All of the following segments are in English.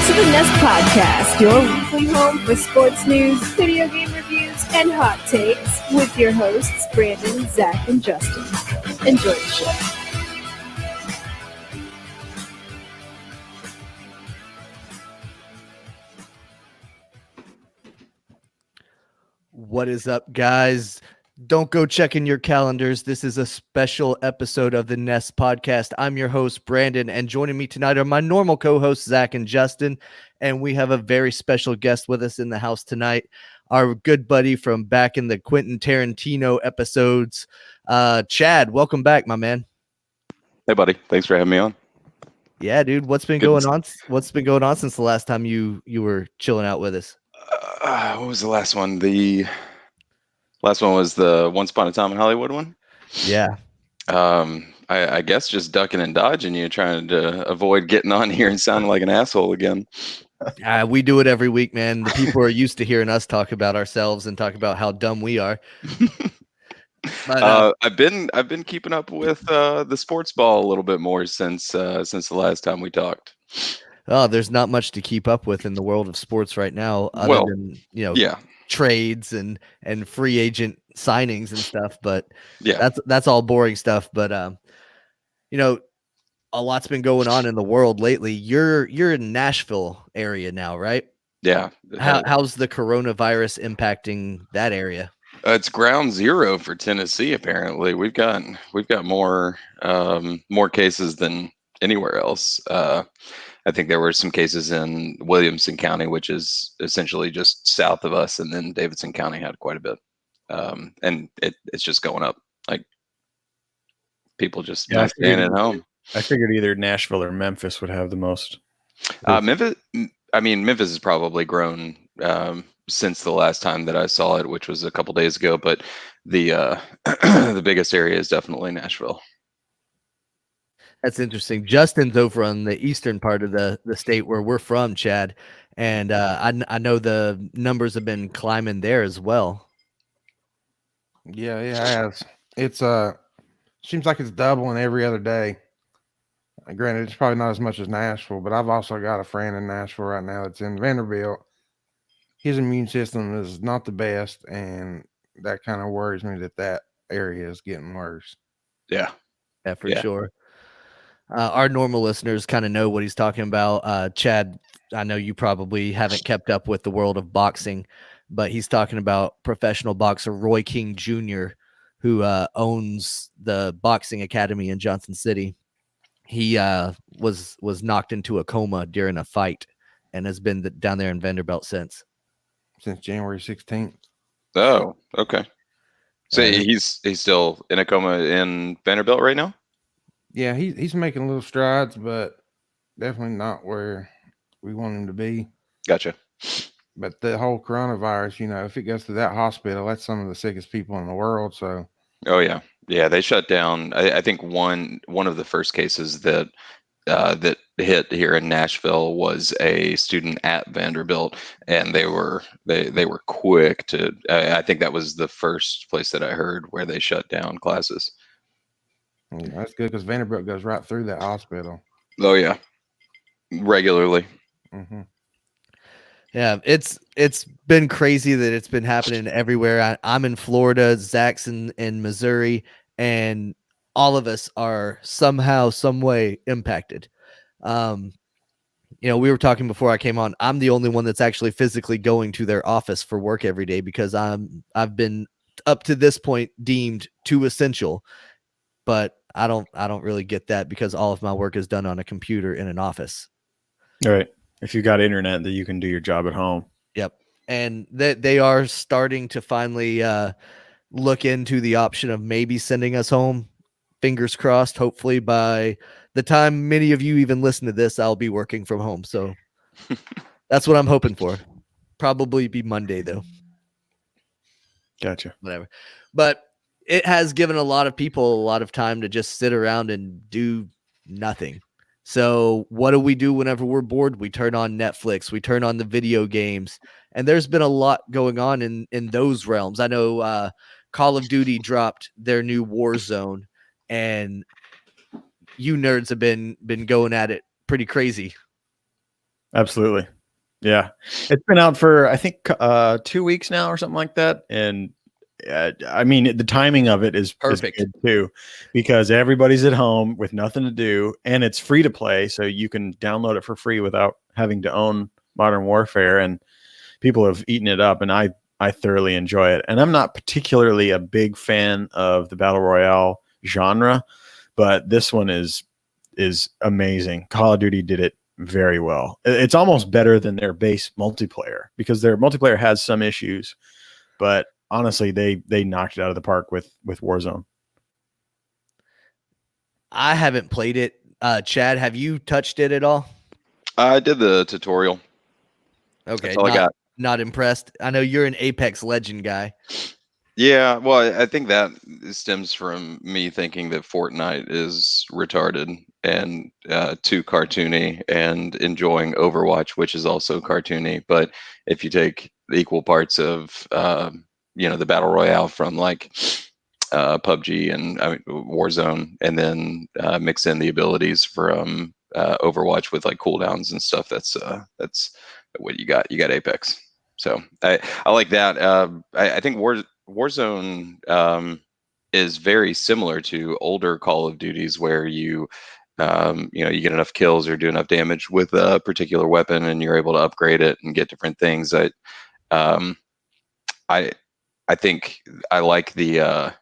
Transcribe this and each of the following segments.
to the Nest Podcast, your weekly home for sports news, video game reviews, and hot takes with your hosts, Brandon, Zach, and Justin. Enjoy the show. What is up, guys? Don't go checking your calendars. This is a special episode of the Nest Podcast. I'm your host, Brandon, and joining me tonight are my normal co-hosts, Zach and Justin, and we have a very special guest with us in the house tonight, our good buddy from back in the Quentin Tarantino episodes, Chad. Welcome back, my man. Hey, buddy. Thanks for having me on. Yeah, dude. What's been going on? What's been going on since the last time you were chilling out with us? What was the last one? The last one was the Once Upon a Time in Hollywood one. Yeah. I guess just ducking and dodging you, trying to avoid getting on here and sounding like an asshole again. We do it every week, man. The people are used to hearing us talk about ourselves and talk about how dumb we are. But, I've been keeping up with the sports ball a little bit more since the last time we talked. Oh, there's not much to keep up with in the world of sports right now, other than trades and free agent signings and stuff. But that's all boring stuff. But a lot's been going on in the world lately. You're in Nashville area now, right? Yeah. How's the coronavirus impacting that area? It's ground zero for Tennessee. Apparently, we've got more cases than anywhere else. I think there were some cases in Williamson County, which is essentially just south of us, and then Davidson County had quite a bit. And it's just going up. Like people just not staying at home. I figured either Nashville or Memphis would have the most. Memphis has probably grown since the last time that I saw it, which was a couple days ago. But the the biggest area is definitely Nashville. That's interesting. Justin's over on the eastern part of the state where we're from, Chad, and I know the numbers have been climbing there as well. Yeah, it has. It's seems like it's doubling every other day. Granted, it's probably not as much as Nashville, but I've also got a friend in Nashville right now that's in Vanderbilt. His immune system is not the best, and that kind of worries me that area is getting worse. Yeah, for sure. Our normal listeners kind of know what he's talking about. Chad, I know you probably haven't kept up with the world of boxing, but he's talking about professional boxer Roy King Jr., who owns the boxing academy in Johnson City. He was knocked into a coma during a fight and has been down there in Vanderbilt since January 16th. Oh, okay. So he's still in a coma in Vanderbilt right now? Yeah, he's making little strides, but definitely not where we want him to be. Gotcha. But the whole coronavirus, if it goes to that hospital, that's some of the sickest people in the world. So. Oh yeah, they shut down. I think one of the first cases that hit here in Nashville was a student at Vanderbilt, and they were quick to. I think that was the first place that I heard where they shut down classes. Yeah, that's good because Vanderbilt goes right through that hospital. Oh yeah, regularly. Mm-hmm. Yeah, it's been crazy that it's been happening everywhere. I'm in Florida, Zach's in Missouri, and all of us are somehow, some way impacted. We were talking before I came on. I'm the only one that's actually physically going to their office for work every day because I've been up to this point deemed too essential. But I don't really get that because all of my work is done on a computer in an office. All right. If you got internet, that you can do your job at home. Yep. And they are starting to finally look into the option of maybe sending us home. Fingers crossed. Hopefully by the time many of you even listen to this, I'll be working from home. So that's what I'm hoping for. Probably be Monday though. Gotcha. Whatever. But it has given a lot of people a lot of time to just sit around and do nothing. So what do we do whenever we're bored? We turn on Netflix, we turn on the video games, and there's been a lot going on in those realms. I know Call of Duty dropped their new Warzone, and you nerds have been going at it pretty crazy. Absolutely. Yeah. It's been out for, I think, 2 weeks now or something like that. And I mean, the timing of it is Perfect. good too, because everybody's at home with nothing to do and it's free to play. So you can download it for free without having to own Modern Warfare. And people have eaten it up, and I thoroughly enjoy it. And I'm not particularly a big fan of the Battle Royale genre, but this one is amazing. Call of Duty did it very well. It's almost better than their base multiplayer, because their multiplayer has some issues, but honestly, they knocked it out of the park with Warzone. I haven't played it. Chad, have you touched it at all? I did the tutorial. Okay, That's all I got. Not impressed. I know you're an Apex Legend guy. Yeah, well, I think that stems from me thinking that Fortnite is retarded and too cartoony, and enjoying Overwatch, which is also cartoony. But if you take equal parts of, the battle royale from like PUBG and Warzone, and then mix in the abilities from Overwatch with like cooldowns and stuff, that's what you got. You got Apex. So I like that. I think Warzone is very similar to older Call of Duties, where you get enough kills or do enough damage with a particular weapon, and you're able to upgrade it and get different things. Um, I think I like the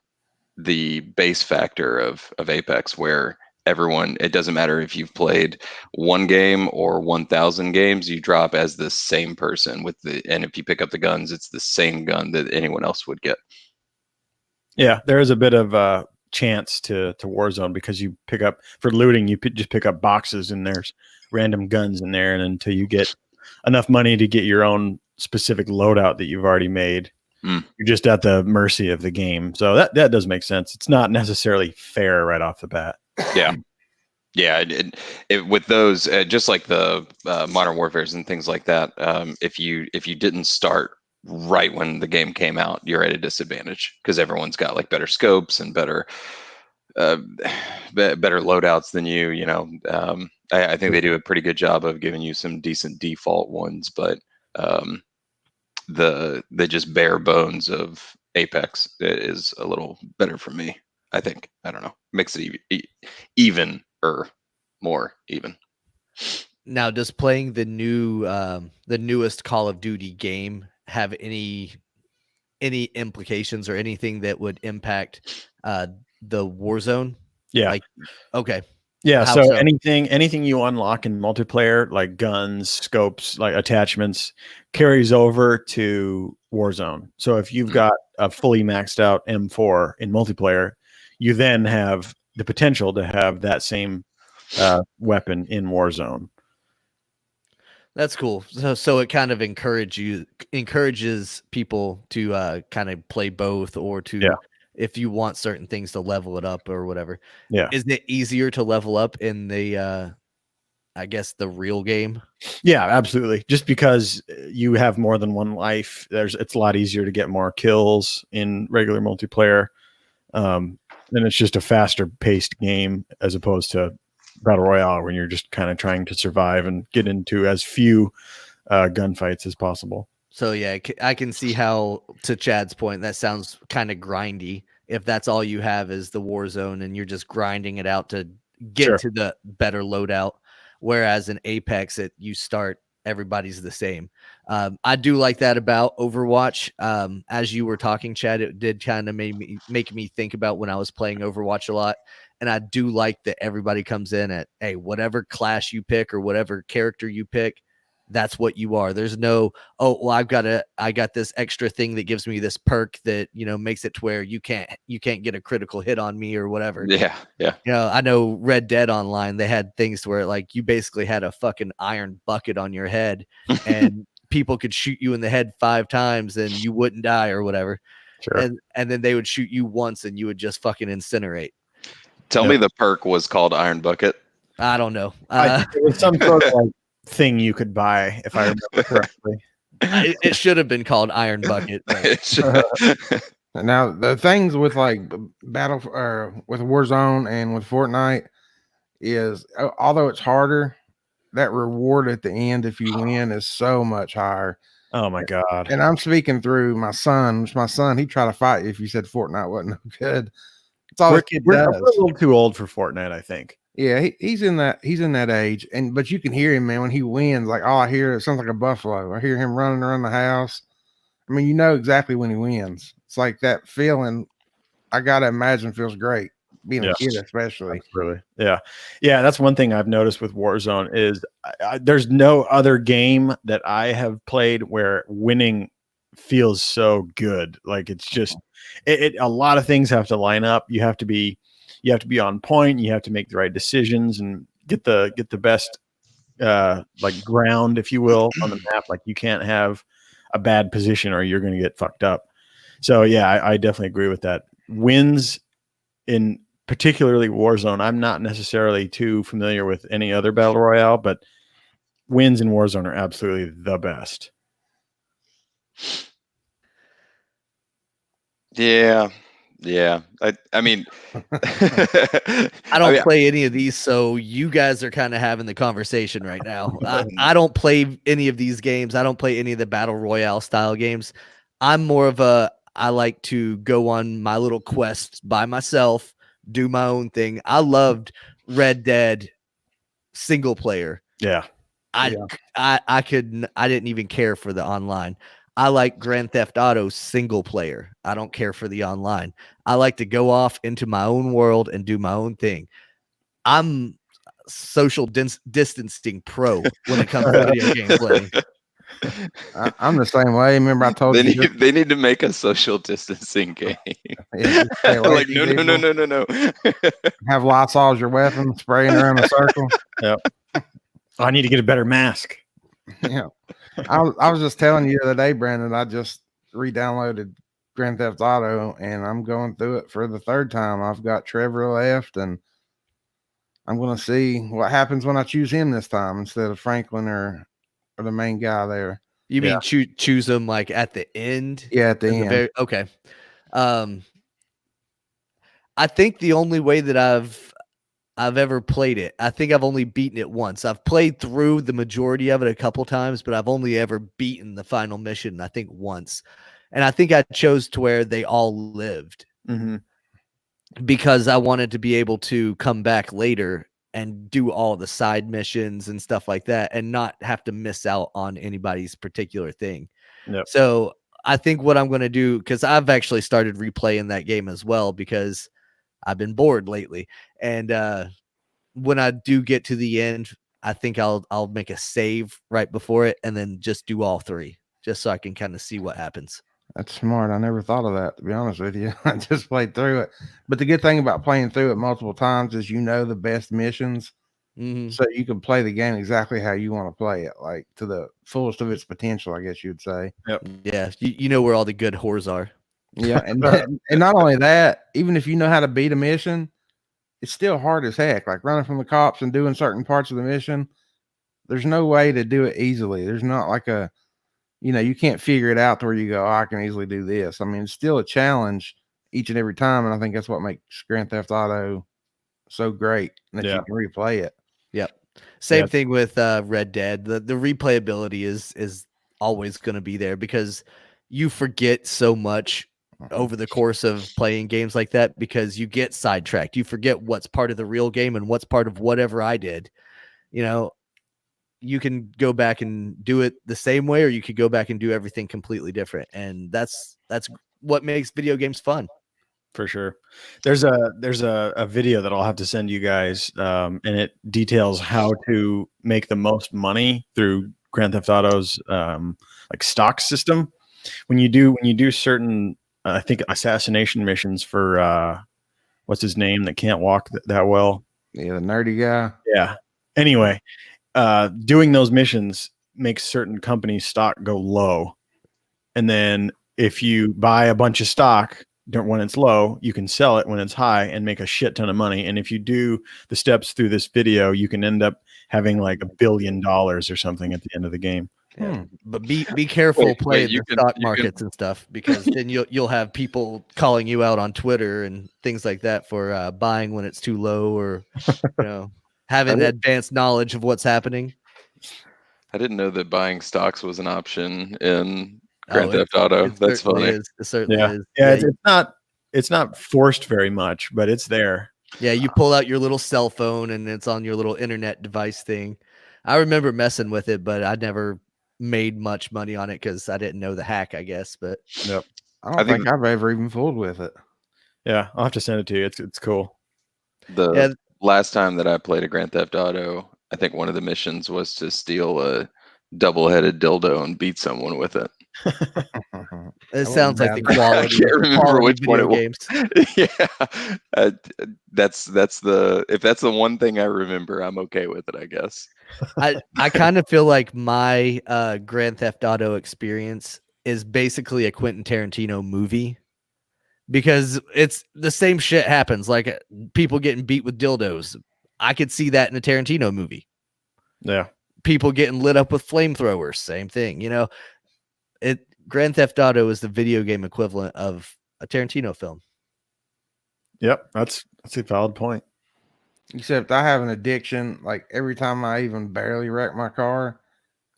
base factor of Apex, where everyone, it doesn't matter if you've played one game or 1,000 games, you drop as the same person and if you pick up the guns, it's the same gun that anyone else would get. Yeah, there is a bit of chance to Warzone, because you pick up for looting, you just pick up boxes and there's random guns in there, and until you get enough money to get your own specific loadout that you've already made, you're just at the mercy of the game. So that does make sense. It's not necessarily fair right off the bat. Yeah. With those, just like the Modern Warfares and things like that, if you didn't start right when the game came out, you're at a disadvantage, because everyone's got like better scopes and better loadouts than you. I think they do a pretty good job of giving you some decent default ones, but the just bare bones of Apex is a little better for me, I think. I don't know, makes it even or more even. Now, does playing the newest Call of Duty game have any implications or anything that would impact the Warzone? Yeah. Okay. Yeah. How So so? anything you unlock in multiplayer, like guns, scopes, like attachments, carries over to Warzone. So if you've got a fully maxed out M4 in multiplayer, you then have the potential to have that same weapon in Warzone. That's cool. So it kind of encourages people to kind of play both, or to, if you want certain things, to level it up or whatever. Yeah. Is it easier to level up in the I guess the real game? Yeah, absolutely. Just because you have more than one life, it's a lot easier to get more kills in regular multiplayer. And it's just a faster paced game, as opposed to Battle Royale, when you're just kind of trying to survive and get into as few gunfights as possible. So yeah, I can see how, to Chad's point, that sounds kind of grindy. If that's all you have is the Warzone and you're just grinding it out to get to the better loadout, whereas in Apex, you start, everybody's the same. I do like that about Overwatch. As you were talking, Chad, it did kind of make me think about when I was playing Overwatch a lot. And I do like that everybody comes in at, hey, whatever class you pick or whatever character you pick, that's what you are. There's no, oh, well, I got this extra thing that gives me this perk that, makes it to where you can't get a critical hit on me or whatever. Yeah. I know Red Dead Online, they had things where like you basically had a fucking iron bucket on your head and people could shoot you in the head 5 times and you wouldn't die or whatever. Sure. And then they would shoot you once and you would just fucking incinerate. Tell me the perk was called Iron Bucket. I don't know. I think it was some sort of like thing you could buy, if I remember correctly. It should have been called Iron Bucket. Now the things with like battle with Warzone and with Fortnite is, although it's harder, that reward at the end if you win is so much higher. Oh my god! And I'm speaking through my son. Which my son, he'd try to fight you if you said Fortnite wasn't no good. It's all the kid We're a does. little too old for Fortnite, I think. Yeah, he's in that age, but you can hear him, man, when he wins. Like, all I hear, it sounds like a buffalo. I hear him running around the house. I mean, you know exactly when he wins. It's like that feeling. I gotta imagine feels great being a kid, especially. Absolutely. Yeah. That's one thing I've noticed with Warzone is there's no other game that I have played where winning feels so good. Like it's just a lot of things have to line up. You have to be on point. You have to make the right decisions and get the best like ground, if you will, on the map. Like you can't have a bad position or you're going to get fucked up. So yeah, I definitely agree with that. Wins in particularly Warzone. I'm not necessarily too familiar with any other battle royale, but wins in Warzone are absolutely the best. Yeah. I mean, I don't play any of these, so you guys are kind of having the conversation right now. I don't play any of these games. I don't play any of the battle royale style games. I'm more of I like to go on my little quests by myself, do my own thing. I loved Red Dead single player. Yeah. I didn't even care for the online. I like Grand Theft Auto single player. I don't care for the online. I like to go off into my own world and do my own thing. I'm social distancing pro when it comes to video game playing. I'm the same way. Remember, I told you they need to make a social distancing game. Yeah, like no. Have Lysol as your weapon, spraying around a circle. Yep. I need to get a better mask. Yeah. I was just telling you the other day, Brandon, I just re-downloaded Grand Theft Auto and I'm going through it for the third time. I've got Trevor left and I'm going to see what happens when I choose him this time instead of Franklin or the main guy there. You mean choose them like at the end? Yeah, at the end. Okay. I think the only way that I've ever played it, I think I've only beaten it once. I've played through the majority of it a couple times, but I've only ever beaten the final mission, I think once. And I think I chose to where they all lived because I wanted to be able to come back later and do all the side missions and stuff like that and not have to miss out on anybody's particular thing. Yep. So I think what I'm going to do, because I've actually started replaying that game as well because I've been bored lately. And when I do get to the end, I think I'll make a save right before it and then just do all three just so I can kind of see what happens. That's smart. I never thought of that, to be honest with you. I just played through it. But the good thing about playing through it multiple times is you know the best missions. So you can play the game exactly how you want to play it, like to the fullest of its potential, I guess you'd say. Yep. Yeah. You know where all the good whores are. Yeah. And not only that, even if you know how to beat a mission, it's still hard as heck. Like running from the cops and doing certain parts of the mission, there's no way to do it easily. There's not like you can't figure it out to where you go, I can easily do this. I mean, it's still a challenge each and every time. And I think that's what makes Grand Theft Auto so great that you can replay it. Yep. Same thing with Red Dead. The replayability is always going to be there because you forget so much over the course of playing games like that because you get sidetracked. You forget what's part of the real game and what's part of whatever I did. You can go back and do it the same way, or you could go back and do everything completely different. And that's what makes video games fun. For sure. There's a video that I'll have to send you guys, and it details how to make the most money through Grand Theft Auto's like stock system. When you do certain, I think assassination missions for what's his name that can't walk that well. Yeah, the nerdy guy. Yeah. Anyway, doing those missions makes certain companies' stock go low, and then if you buy a bunch of stock when it's low, you can sell it when it's high and make a shit ton of money. And if you do the steps through this video, you can end up having like $1 billion or something at the end of the game. Yeah. But be careful playing the stock markets and stuff, because then you'll have people calling you out on Twitter and things like that for buying when it's too low or having advanced knowledge of what's happening. I didn't know that buying stocks was an option in Oh, Grand Theft Auto. it That's certainly funny. is. It certainly Yeah, is. yeah. Yeah, It's not forced very much, but it's there. yeah, you pull out your little cell phone and it's on your little internet device thing. I remember messing with it, but I never made much money on it because I didn't know the hack, I guess. But Yep. I don't I think think I've ever even fooled with it. Yeah, I'll have to send it to you. It's cool. the yeah, last time that I played a Grand Theft Auto, I think one of the missions was to steal a double-headed dildo and beat someone with it. it sounds like the doubt it. I quality, can't remember which one video it was. games. Yeah, that's the if that's the one thing I remember, I'm okay with it, I guess. I kind of feel like my Grand Theft Auto experience is basically a Quentin Tarantino movie because it's the same shit happens, like people getting beat with dildos. I could see that in a Tarantino movie. Yeah. People getting lit up with flamethrowers, same thing. You know, it Grand Theft Auto is the video game equivalent of a Tarantino film. Yep. That's a valid point. Except I have an addiction. Like every time I even barely wreck my car,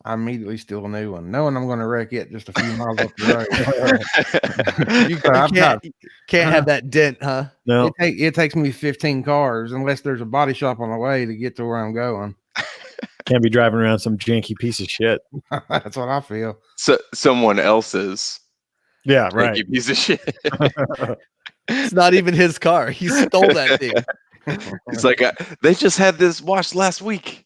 I immediately steal a new one, knowing I'm going to wreck it just a few miles up the road. You, So you I've got can't have that dent, huh? No. it takes me 15 cars unless there's a body shop on the way to get to where I'm going. Can't be driving around some janky piece of shit. That's what I feel. So someone else's Yeah, right. right. Piece of shit. It's not even his car. He stole that thing. It's like they just had this washed last week.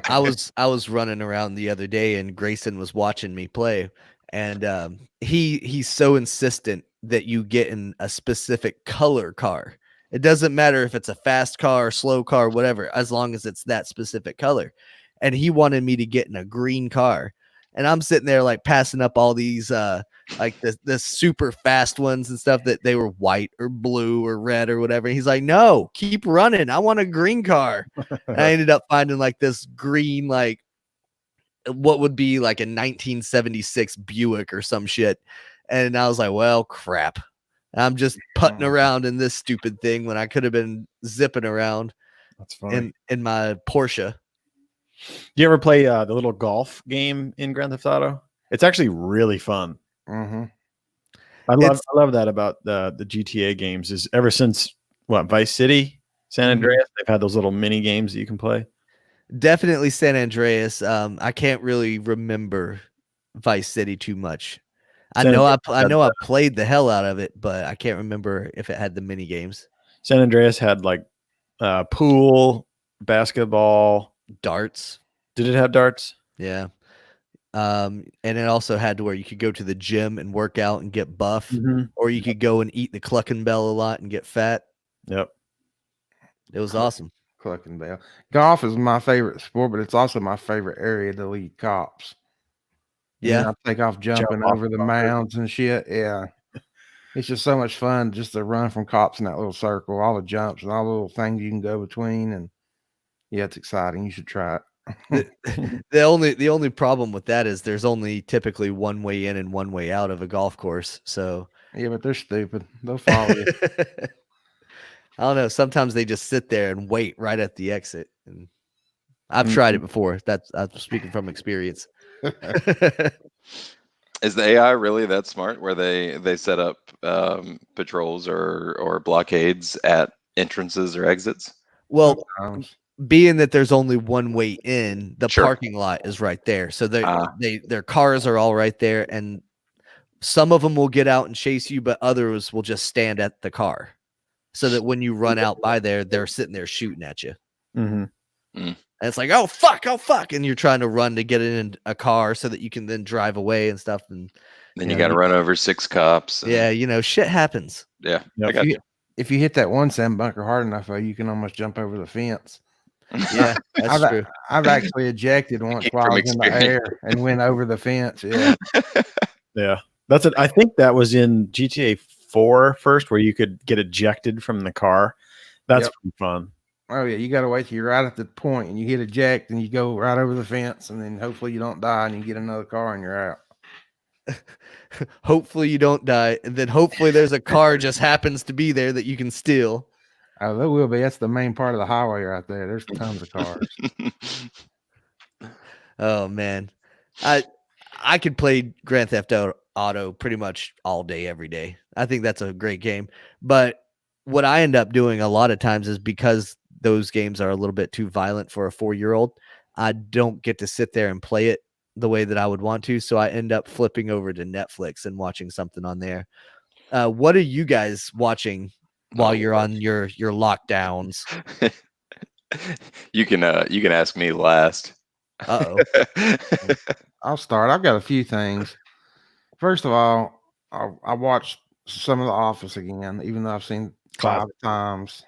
I was running around the other day and Grayson was watching me play, and he's so insistent that you get in a specific color car. It doesn't matter if it's a fast car, slow car, whatever, as long as it's that specific color. And he wanted me to get in a green car. And I'm sitting there like passing up all these like the super fast ones and stuff that they were white or blue or red or whatever. And he's like, no, keep running. I want a green car. And I ended up finding like this green, like what would be like a 1976 Buick or some shit. And I was like, well, crap. I'm just putting around in this stupid thing when I could have been zipping around That's funny. in my Porsche. Do you ever play the little golf game in Grand Theft Auto? It's actually really fun. Mm-hmm. I love that about the GTA games. Is ever since Vice City, San Andreas, they've had those little mini games that you can play. Definitely San Andreas. I can't really remember Vice City too much. I know I played the hell out of it, but I can't remember if it had the mini games. San Andreas had like pool, basketball, Darts. Did it have darts? Yeah. And it also had to where you could go to the gym and work out and get buff, Mm-hmm. or you could go and eat the Cluckin' Bell a lot and get fat. Yep. It was awesome. Clucking Bell. Golf is my favorite sport, but it's also my favorite area to lead cops. Yeah. I take off jumping over the mounds and shit. Yeah. It's just so much fun just to run from cops in that little circle, all the jumps and all the little things you can go between. And yeah, it's exciting. You should try it. The only problem with that is there's only typically one way in and one way out of a golf course. So Yeah, but they're stupid. They'll follow you. I don't know. Sometimes they just sit there and wait right at the exit. And I've tried it before. I'm speaking from experience. Is the AI really that smart where they set up patrols or blockades at entrances or exits? Well, Sometimes. being that there's only one way in, the Sure. parking lot is right there. So their cars are all right there, and some of them will get out and chase you, but others will just stand at the car. So that when you run out by there, they're sitting there shooting at you. Mm-hmm. And it's like, oh fuck. And you're trying to run to get in a car so that you can then drive away and stuff. And Then you got to run over 6 cops. And, yeah, shit happens. Yeah. Yep. I got you. If you hit that one sand bunker hard enough, you can almost jump over the fence. Yeah, that's true. I've actually ejected once Speaking while I from was in the air and went over the fence. Yeah. Yeah. That's it. I think that was in GTA 4 first, where you could get ejected from the car. That's pretty fun. Oh yeah, you got to wait till you're right at the point and you hit eject and you go right over the fence and then hopefully you don't die and you get another car and you're out. Hopefully you don't die, and then hopefully there's a car just happens to be there that you can steal. Oh, there will be. That's the main part of the highway right there. There's tons of cars. Oh man, I I could play Grand Theft Auto pretty much all day, every day. I think that's a great game. But what I end up doing a lot of times is because those games are a little bit too violent for a 4-year-old, I don't get to sit there and play it the way that I would want to. So I end up flipping over to Netflix and watching something on there. What are you guys watching while Oh, you're Lord. on your lockdowns? You can ask me last. Uh-oh. I'll start. I've got a few things. First of all, I watched some of The Office again, even though I've seen Classic. 5 times.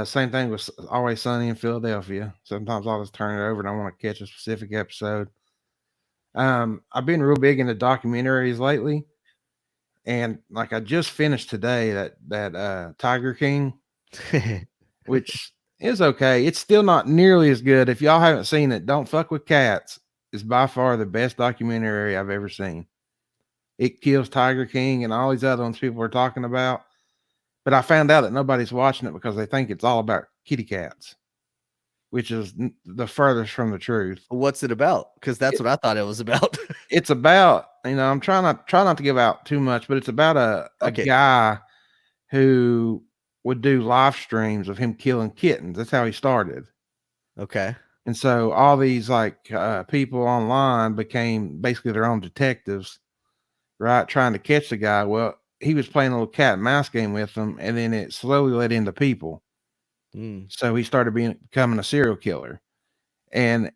Same thing with Always Sunny in Philadelphia. Sometimes I'll just turn it over and I want to catch a specific episode. I've been real big into documentaries lately, and like I just finished today that Tiger King, which is okay. It's still not nearly as good. If y'all haven't seen it, Don't Fuck with Cats is by far the best documentary I've ever seen. It kills Tiger King and all these other ones people are talking about. But I found out that nobody's watching it because they think it's all about kitty cats, which is the furthest from the truth. What's it about? Because that's what I thought it was about. It's about, I'm trying not to give out too much, but it's about a Okay. guy who would do live streams of him killing kittens. That's how he started. Okay. And so all these people online became basically their own detectives, right? Trying to catch the guy. Well, he was playing a little cat and mouse game with them, and then it slowly led into people. So he started becoming a serial killer. And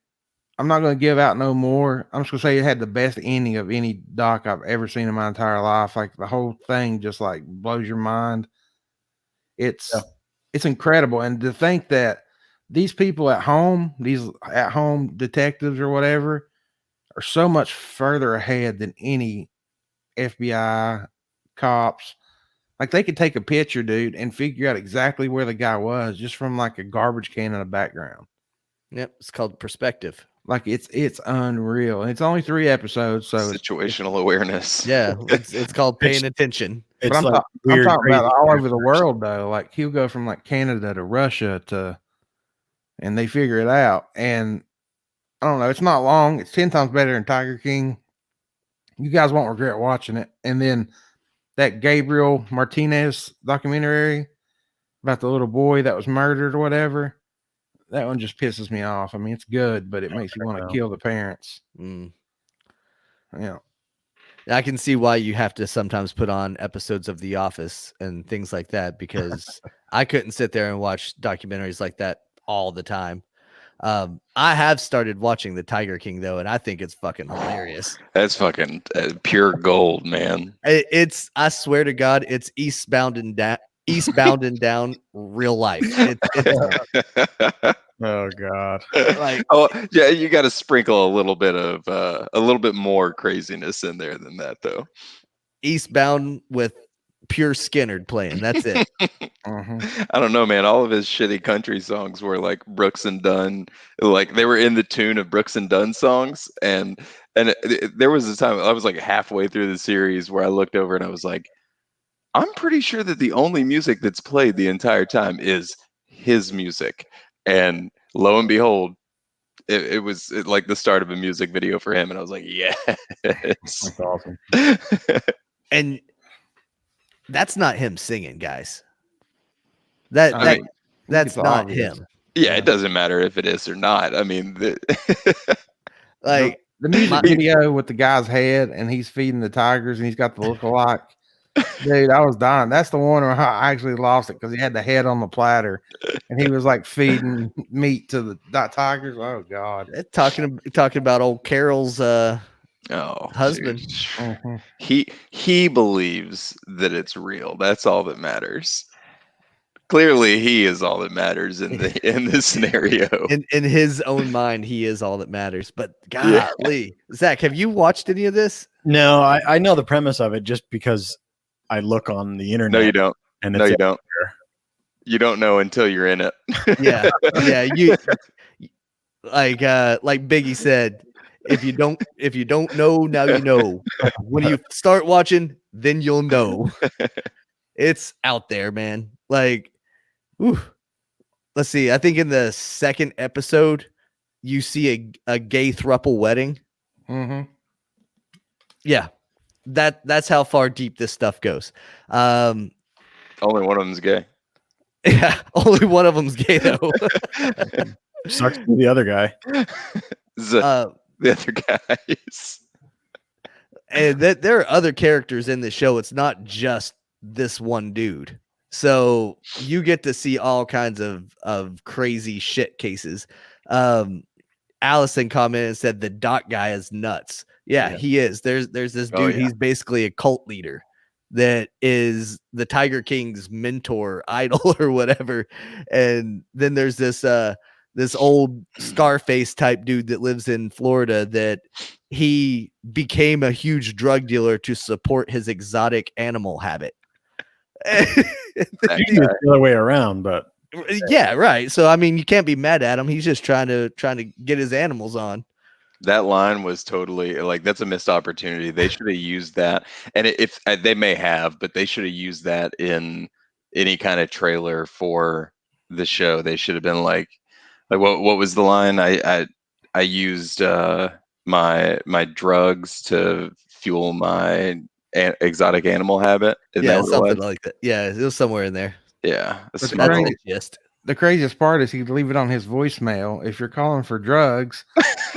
I'm not going to give out no more. I'm just going to say it had the best ending of any doc I've ever seen in my entire life. Like the whole thing just like blows your mind. It's incredible. And to think that these people at home, these at home detectives or whatever, are so much further ahead than any FBI cops. Like they could take a picture, dude, and figure out exactly where the guy was just from like a garbage can in the background. Yep, it's called Perspective. Like it's unreal, and it's only 3 episodes, so Situational awareness. Yeah, it's called Paying Attention. But I'm talking about all over the world though. Like he'll go from like Canada to Russia and they figure it out. And I don't know, it's not long. It's 10 times better than Tiger King. You guys won't regret watching it. And then that Gabriel Martinez documentary about the little boy that was murdered or whatever, that one just pisses me off. I mean, it's good, but it makes you want to kill the parents. Yeah. I can see why you have to sometimes put on episodes of The Office and things like that, because I couldn't sit there and watch documentaries like that all the time. I have started watching the Tiger King though, and I think it's fucking hilarious. That's fucking pure gold, man. It's I swear to God, it's eastbound and down real life. Oh God! Like, oh yeah, you got to sprinkle a little bit more craziness in there than that, though. Eastbound with pure Skinnerd playing. That's it. I don't know, man. All of his shitty country songs were like Brooks and Dunn, like they were in the tune of Brooks and Dunn songs. And there was a time I was like halfway through the series where I looked over and I was like, I'm pretty sure that the only music that's played the entire time is his music. And lo and behold, it was like the start of a music video for him. And I was like, yes. That's awesome. And that's not him singing, guys. That's not obvious. him. Yeah, it doesn't matter if it is or not. I mean, like the music video with the guy's head and he's feeding the tigers and he's got the look-alike. Dude, I was dying. That's the one where I actually lost it because he had the head on the platter and he was like feeding meat to the tigers. Oh God! Talking about old Carol's husband. He believes that it's real. That's all that matters. Clearly, he is all that matters in this scenario. In his own mind, he is all that matters. But golly, Zach, have you watched any of this? No, I know the premise of it just because I look on the internet. No, you don't. And no, you don't. You don't know until you're in it. Yeah. You like Biggie said, if you don't know, now you know. When you start watching, then you'll know. It's out there, man. Like, let's see. I think in the second episode, you see a gay throuple wedding. Mm-hmm. Yeah, that's how far deep this stuff goes. Only one of them's gay. Yeah, only one of them's gay though. Sucks to be the other guy. The other guys. And that there are other characters in the show. It's not just this one dude. So you get to see all kinds of crazy shit cases. Allison commented and said the doc guy is nuts. Yeah, he is. There's this dude. He's basically a cult leader that is the Tiger King's mentor, idol, or whatever. And then there's this old Scarface type dude that lives in Florida that he became a huge drug dealer to support his exotic animal habit. It's the other way around, but yeah, right. So I mean, you can't be mad at him. He's just trying to get his animals on. That line was totally like, that's a missed opportunity. They should have used that, and if they may have, but they should have used that in any kind of trailer for the show. They should have been like what was the line? I used my drugs to fuel my exotic animal habit. Yeah, something like that. Yeah, it was somewhere in there. Yeah, That's the gist. The craziest part is he'd leave it on his voicemail. If you're calling for drugs,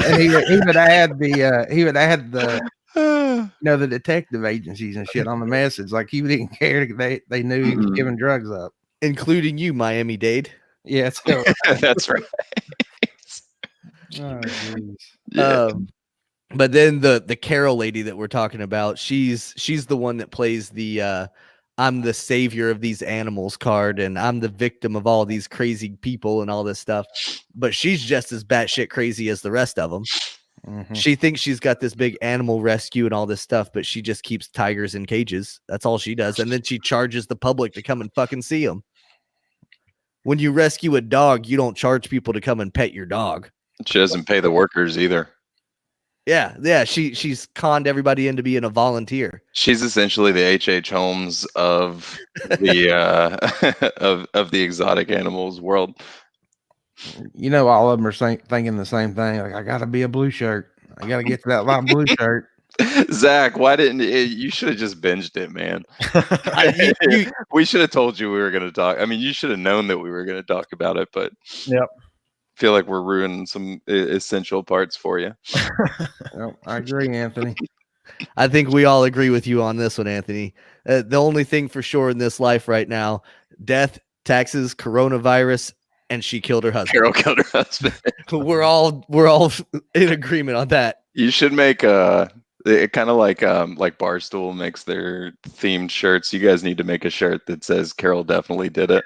and he would add the the detective agencies and shit on the message. Like he didn't care. They knew he was giving drugs up, including you, Miami-Dade. Yeah, so, that's right. Oh, yeah. But then the Carol lady that we're talking about, she's the one that plays the I'm the savior of these animals card, and I'm the victim of all these crazy people and all this stuff. But she's just as batshit crazy as the rest of them. Mm-hmm. She thinks she's got this big animal rescue and all this stuff, but she just keeps tigers in cages. That's all she does. And then she charges the public to come and fucking see them. When you rescue a dog, you don't charge people to come and pet your dog. She doesn't pay the workers either. Yeah. She's conned everybody into being a volunteer. She's essentially the H.H. Holmes of the of the exotic animals world. All of them are thinking the same thing. Like, I got to be a blue shirt. I got to get to that light blue shirt. Zach, why didn't you should have just binged it, man? We should have told you we were going to talk. I mean, you should have known that we were going to talk about it, but yep. Feel like we're ruining some essential parts for you. Well, I agree, Anthony. I think we all agree with you on this one, Anthony. The only thing for sure in this life right now: death, taxes, coronavirus, and she killed her husband. Carol killed her husband. We're all in agreement on that. You should make kind of like Barstool makes their themed shirts. You guys need to make a shirt that says Carol definitely did it.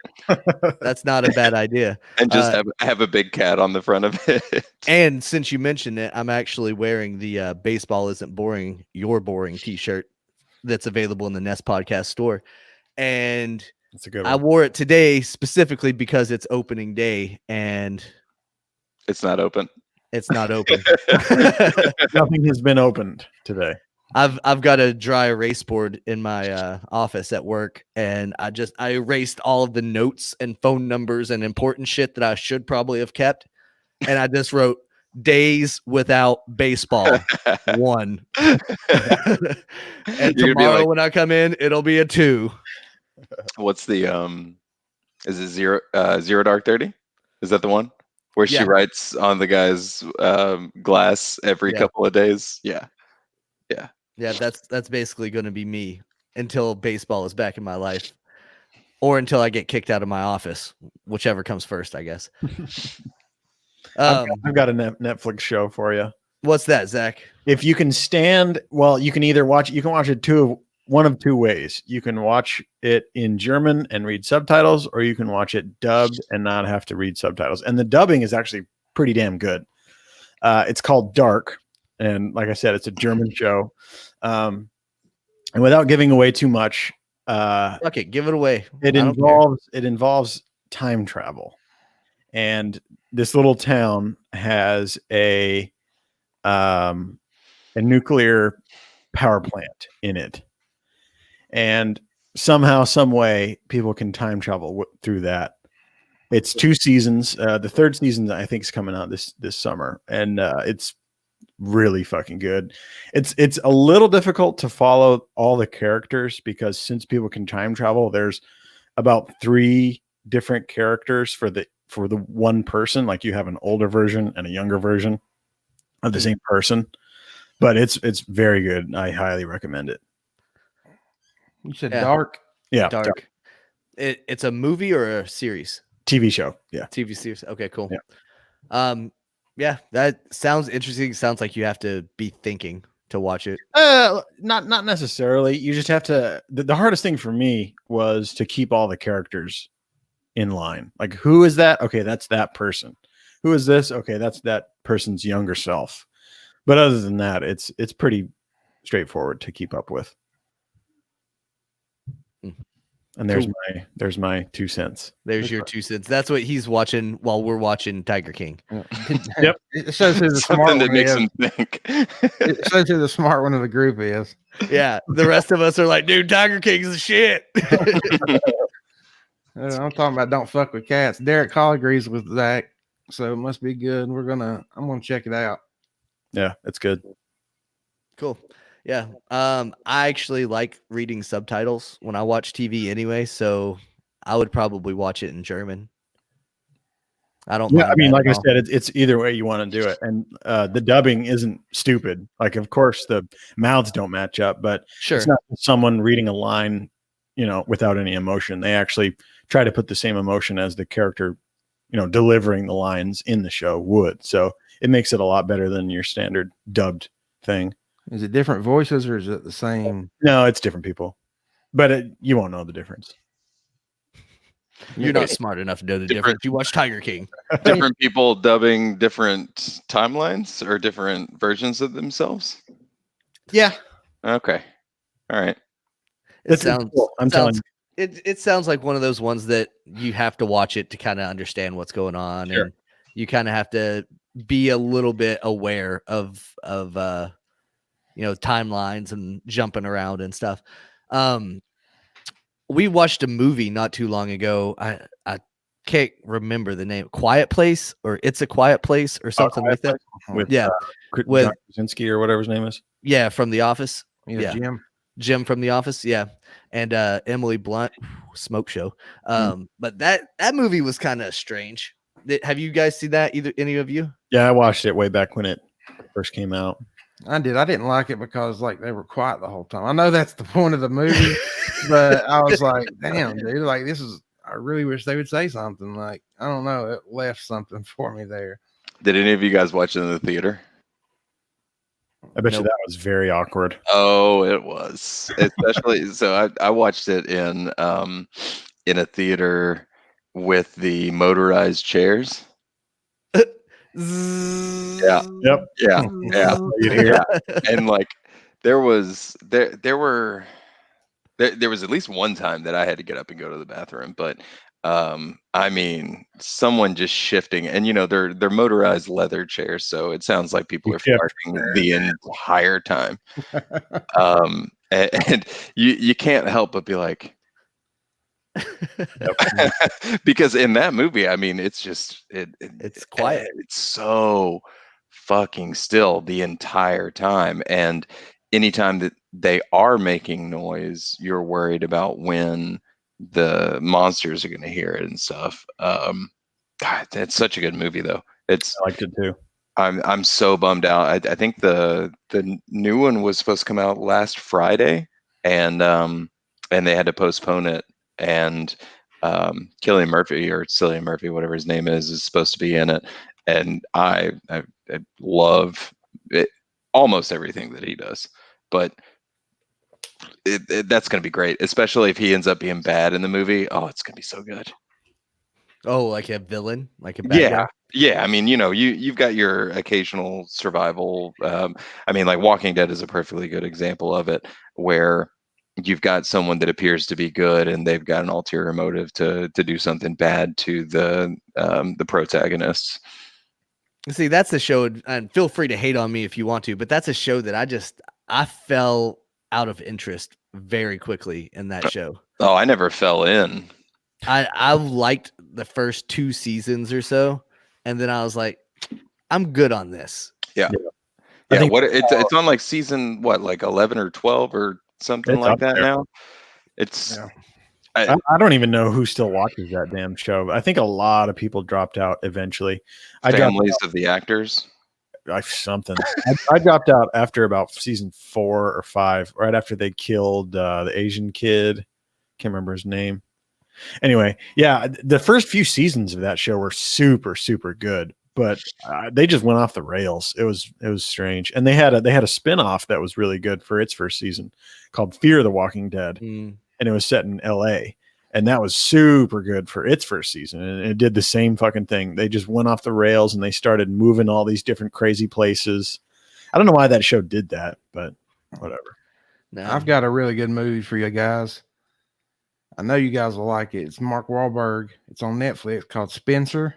That's not a bad idea. And just have a big cat on the front of it. And since you mentioned it, I'm actually wearing the Baseball Isn't Boring, You're Boring t-shirt that's available in the Nest Podcast store. And that's a good one. I wore it today specifically because it's opening day and it's not open. It's not open. Nothing has been opened today. I've got a dry erase board in my office at work, and I erased all of the notes and phone numbers and important shit that I should probably have kept, and I just wrote days without baseball 1. And tomorrow when I come in, it'll be a 2. What's the is it Zero Dark 30? Is that the one? Where she writes on the guy's glass every couple of days. Yeah. That's basically going to be me until baseball is back in my life, or until I get kicked out of my office, whichever comes first, I guess. I've got a Netflix show for you. What's that, Zach? If you can stand, well, you can either watch. You can watch it one of two ways. You can watch it in German and read subtitles, or you can watch it dubbed and not have to read subtitles. And the dubbing is actually pretty damn good. It's called Dark. And like I said, it's a German show. And without giving away too much, fuck it, give it away. It involves time travel. And this little town has a nuclear power plant in it. And somehow, some way, people can time travel through that. It's 2 seasons. The 3rd season I think is coming out this summer, and it's really fucking good. It's a little difficult to follow all the characters because since people can time travel, there's about 3 different characters for the one person. Like you have an older version and a younger version of the same person, but it's very good. I highly recommend it. You said Yeah. Dark. Yeah, Dark. It's a movie or a series? TV show. Yeah, TV series. Okay, cool. Yeah. Yeah, that sounds interesting. Sounds like you have to be thinking to watch it. Not necessarily. You just have to. The hardest thing for me was to keep all the characters in line. Like, who is that? Okay, that's that person. Who is this? Okay, that's that person's younger self. But other than that, it's pretty straightforward to keep up with. And there's my 2 cents. There's your 2 cents. That's what he's watching while we're watching Tiger King. Yep. It shows who the smart Something that one makes is. him think. It shows who the smart one of the group is. Yeah, the rest of us are like, dude, Tiger King's the shit. I'm talking about don't fuck with cats. Derek Hall agrees with Zach, so it must be good. I'm gonna check it out. Yeah, it's good. Cool. Yeah. I actually like reading subtitles when I watch TV anyway, so I would probably watch it in German. I don't. Yeah, mind I mean, that like at I all. said, it's either way you want to do it, and the dubbing isn't stupid. Like, of course, the mouths don't match up, but Sure. it's not someone reading a line, without any emotion. They actually try to put the same emotion as the character, delivering the lines in the show would. So it makes it a lot better than your standard dubbed thing. Is it different voices or is it the same? No, it's different people, but you won't know the difference. You're not smart enough to know the difference. You watch Tiger King. Different people dubbing different timelines or different versions of themselves. Yeah, Okay. All right. It sounds. cool. I'm telling you. It sounds like one of those ones that you have to watch it to kind of understand what's going on, Sure. and you kind of have to be a little bit aware of timelines and jumping around and stuff. We watched a movie not too long ago. I can't remember the name. Quiet Place or It's a Quiet Place or something like that. With Yeah, with with- John Krasinski or whatever his name is. yeah, from The Office. Yeah, Jim from The Office, yeah, and Emily Blunt, smoke show. But that movie was kind of strange. Have you guys seen that? Any of you? Yeah, I watched it way back when it first came out. I did. I didn't like it because like they were quiet the whole time. I know that's the point of the movie, but I was like, damn, dude, like this is. I really wish they would say something. Like I don't know, it left something for me there. Did any of you guys watch it in the theater? I bet you Nope. that was very awkward. Oh, it was. Especially so I watched it in a theater with the motorized chairs. Yeah. Yep. Yeah. Yeah. You'd hear Yeah. And like there was at least one time that I had to get up and go to the bathroom, but I mean someone just shifting, and they're motorized leather chairs, so it sounds like people are Yeah. farting the entire time. And you can't help but be like, because in that movie, I mean, it's just It's quiet. It's so fucking still the entire time, and anytime that they are making noise, you're worried about when the monsters are going to hear it and stuff. God, it's such a good movie, though. I liked it too. I'm so bummed out. I think the new one was supposed to come out last Friday, and they had to postpone it. And Cillian Murphy or Cillian Murphy, whatever his name is supposed to be in it. And I love it, almost everything that he does. But that's going to be great, especially if he ends up being bad in the movie. Oh, it's going to be so good. Oh, like a villain, like a bad guy. Yeah. I mean, you've got your occasional survival. I mean, like Walking Dead is a perfectly good example of it, where you've got someone that appears to be good and they've got an ulterior motive to do something bad to the protagonists. See, that's a show, and feel free to hate on me if you want to, but that's a show that I fell out of interest very quickly in that show. Oh, I never fell in. I liked the first 2 seasons or so, and then I was like, I'm good on this. Yeah. Yeah. I Yeah. think What it's on like season what, like 11 or 12 or something it's like up that there. now. It's Yeah. I don't even know who still watches that damn show. I think a lot of people dropped out eventually. I dropped families of the actors. something. I dropped out after about season 4 or 5, right after they killed the Asian kid. Can't remember his name. Anyway, yeah, the first few seasons of that show were super, super good, but they just went off the rails. It was strange, and they had a spinoff that was really good for its first season called Fear the Walking Dead, and it was set in L.A. And that was super good for its first season, and it did the same fucking thing. They just went off the rails, and they started moving all these different crazy places. I don't know why that show did that, but whatever. No. I've got a really good movie for you guys. I know you guys will like it. It's Mark Wahlberg. It's on Netflix called Spencer.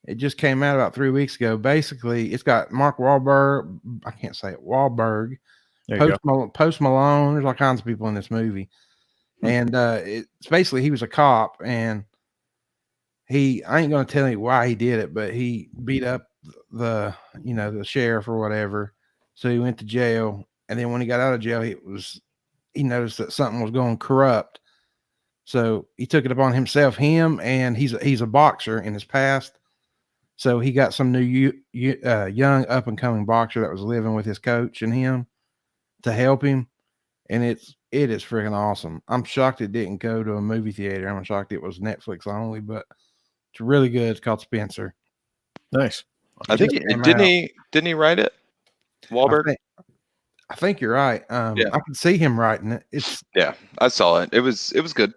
It just came out about 3 weeks ago. Basically, it's got Mark Wahlberg. I can't say it. Wahlberg. There you go. Post Malone. There's all kinds of people in this movie. And it's basically he was a cop, and I ain't going to tell you why he did it, but he beat up the sheriff or whatever. So he went to jail. And then when he got out of jail, he noticed that something was going corrupt. So he took it upon himself, and he's a boxer in his past. So he got some new young up and coming boxer that was living with his coach and him to help him. And it is freaking awesome. I'm shocked it didn't go to a movie theater. I'm shocked it was Netflix only, but it's really good. It's called Spencer. Nice. I think didn't he write it? Wahlberg? I think you're right. Yeah. I can see him writing it. I saw it. It was good.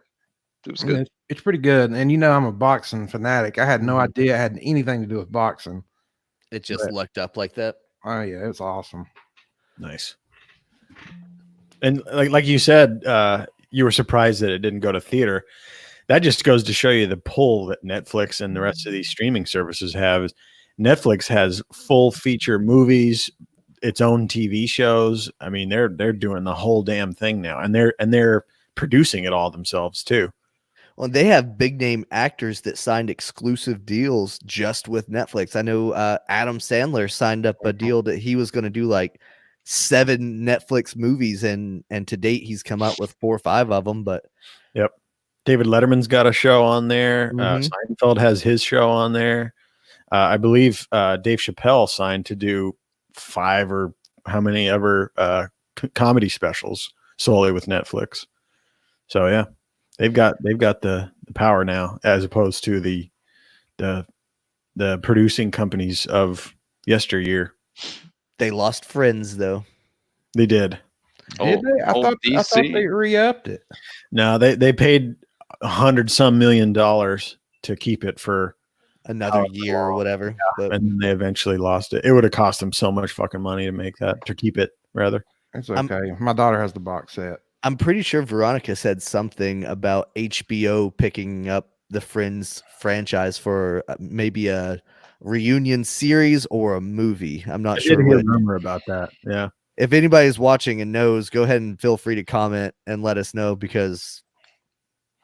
It was good. It's pretty good. And I'm a boxing fanatic. I had no idea it had anything to do with boxing. It just lucked up like that. Oh yeah, it's awesome. Nice. And like you said, you were surprised that it didn't go to theater. That just goes to show you the pull that Netflix and the rest of these streaming services have. Netflix has full feature movies, its own TV shows. I mean, they're doing the whole damn thing now, and they're producing it all themselves too. Well, they have big name actors that signed exclusive deals just with Netflix. I know Adam Sandler signed up a deal that he was going to do like 7 Netflix movies, and to date he's come out with 4 or 5 of them. But yep, David Letterman's got a show on there. Seinfeld has his show on there. I believe Dave Chappelle signed to do 5 or how many ever comedy specials solely with Netflix. So yeah, they've got the power now, as opposed to the producing companies of yesteryear. they lost Friends though. They did. Did they? I thought they re-upped it. No, they paid $100-some million to keep it for Another year or whatever. But and then they eventually lost it. It would have cost them so much fucking money to keep it, rather. It's okay. My daughter has the box set. I'm pretty sure Veronica said something about HBO picking up the Friends franchise for maybe a reunion series or a movie. I'm not sure. I did hear a rumor about that. Yeah. If anybody's watching and knows, go ahead and feel free to comment and let us know, because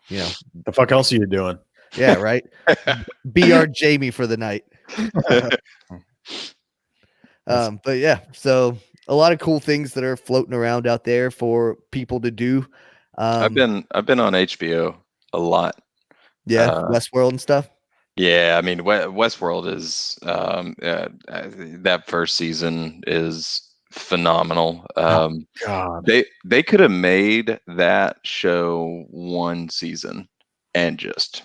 the fuck else are you doing? Yeah, right. Be our Jamie for the night. But yeah, so a lot of cool things that are floating around out there for people to do. I've been on HBO a lot. Yeah, Westworld and stuff. Yeah, I mean, Westworld is that first season is phenomenal. God, they could have made that show 1 season and just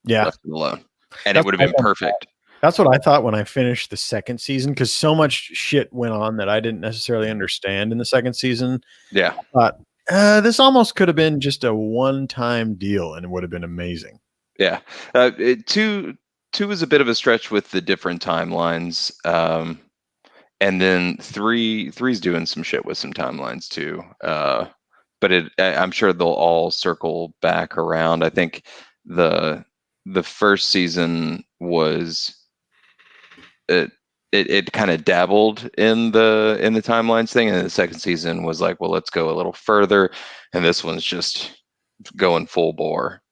left it alone, and it would have been perfect. That's what I thought when I finished the second season, because so much shit went on that I didn't necessarily understand in the second season. Yeah, I thought this almost could have been just a one-time deal, and it would have been amazing. Yeah, 2 is a bit of a stretch with the different timelines, and then 3's doing some shit with some timelines too. But I'm sure they'll all circle back around. I think the first season was it kind of dabbled in the timelines thing, and the second season was like, well, let's go a little further, and this one's just going full bore.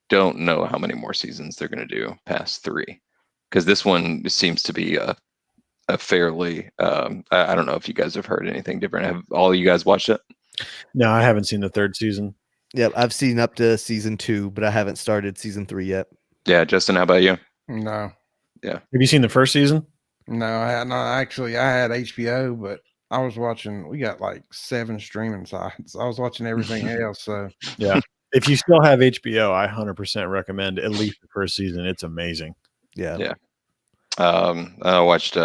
don't know how many more seasons they're going to do past 3, because this one seems to be a fairly. I don't know if you guys have heard anything different. Have all you guys watched it? No, I haven't seen the 3rd season. Yep, I've seen up to season 2, but I haven't started season 3 yet. Yeah, Justin, how about you? No, Have you seen the 1st season? no, I had not actually. I had HBO, but I was watching. We got like 7 streaming sites. I was watching everything else. So Yeah. If you still have HBO, I 100% recommend at least the 1st season. It's amazing. Yeah. Yeah. I watched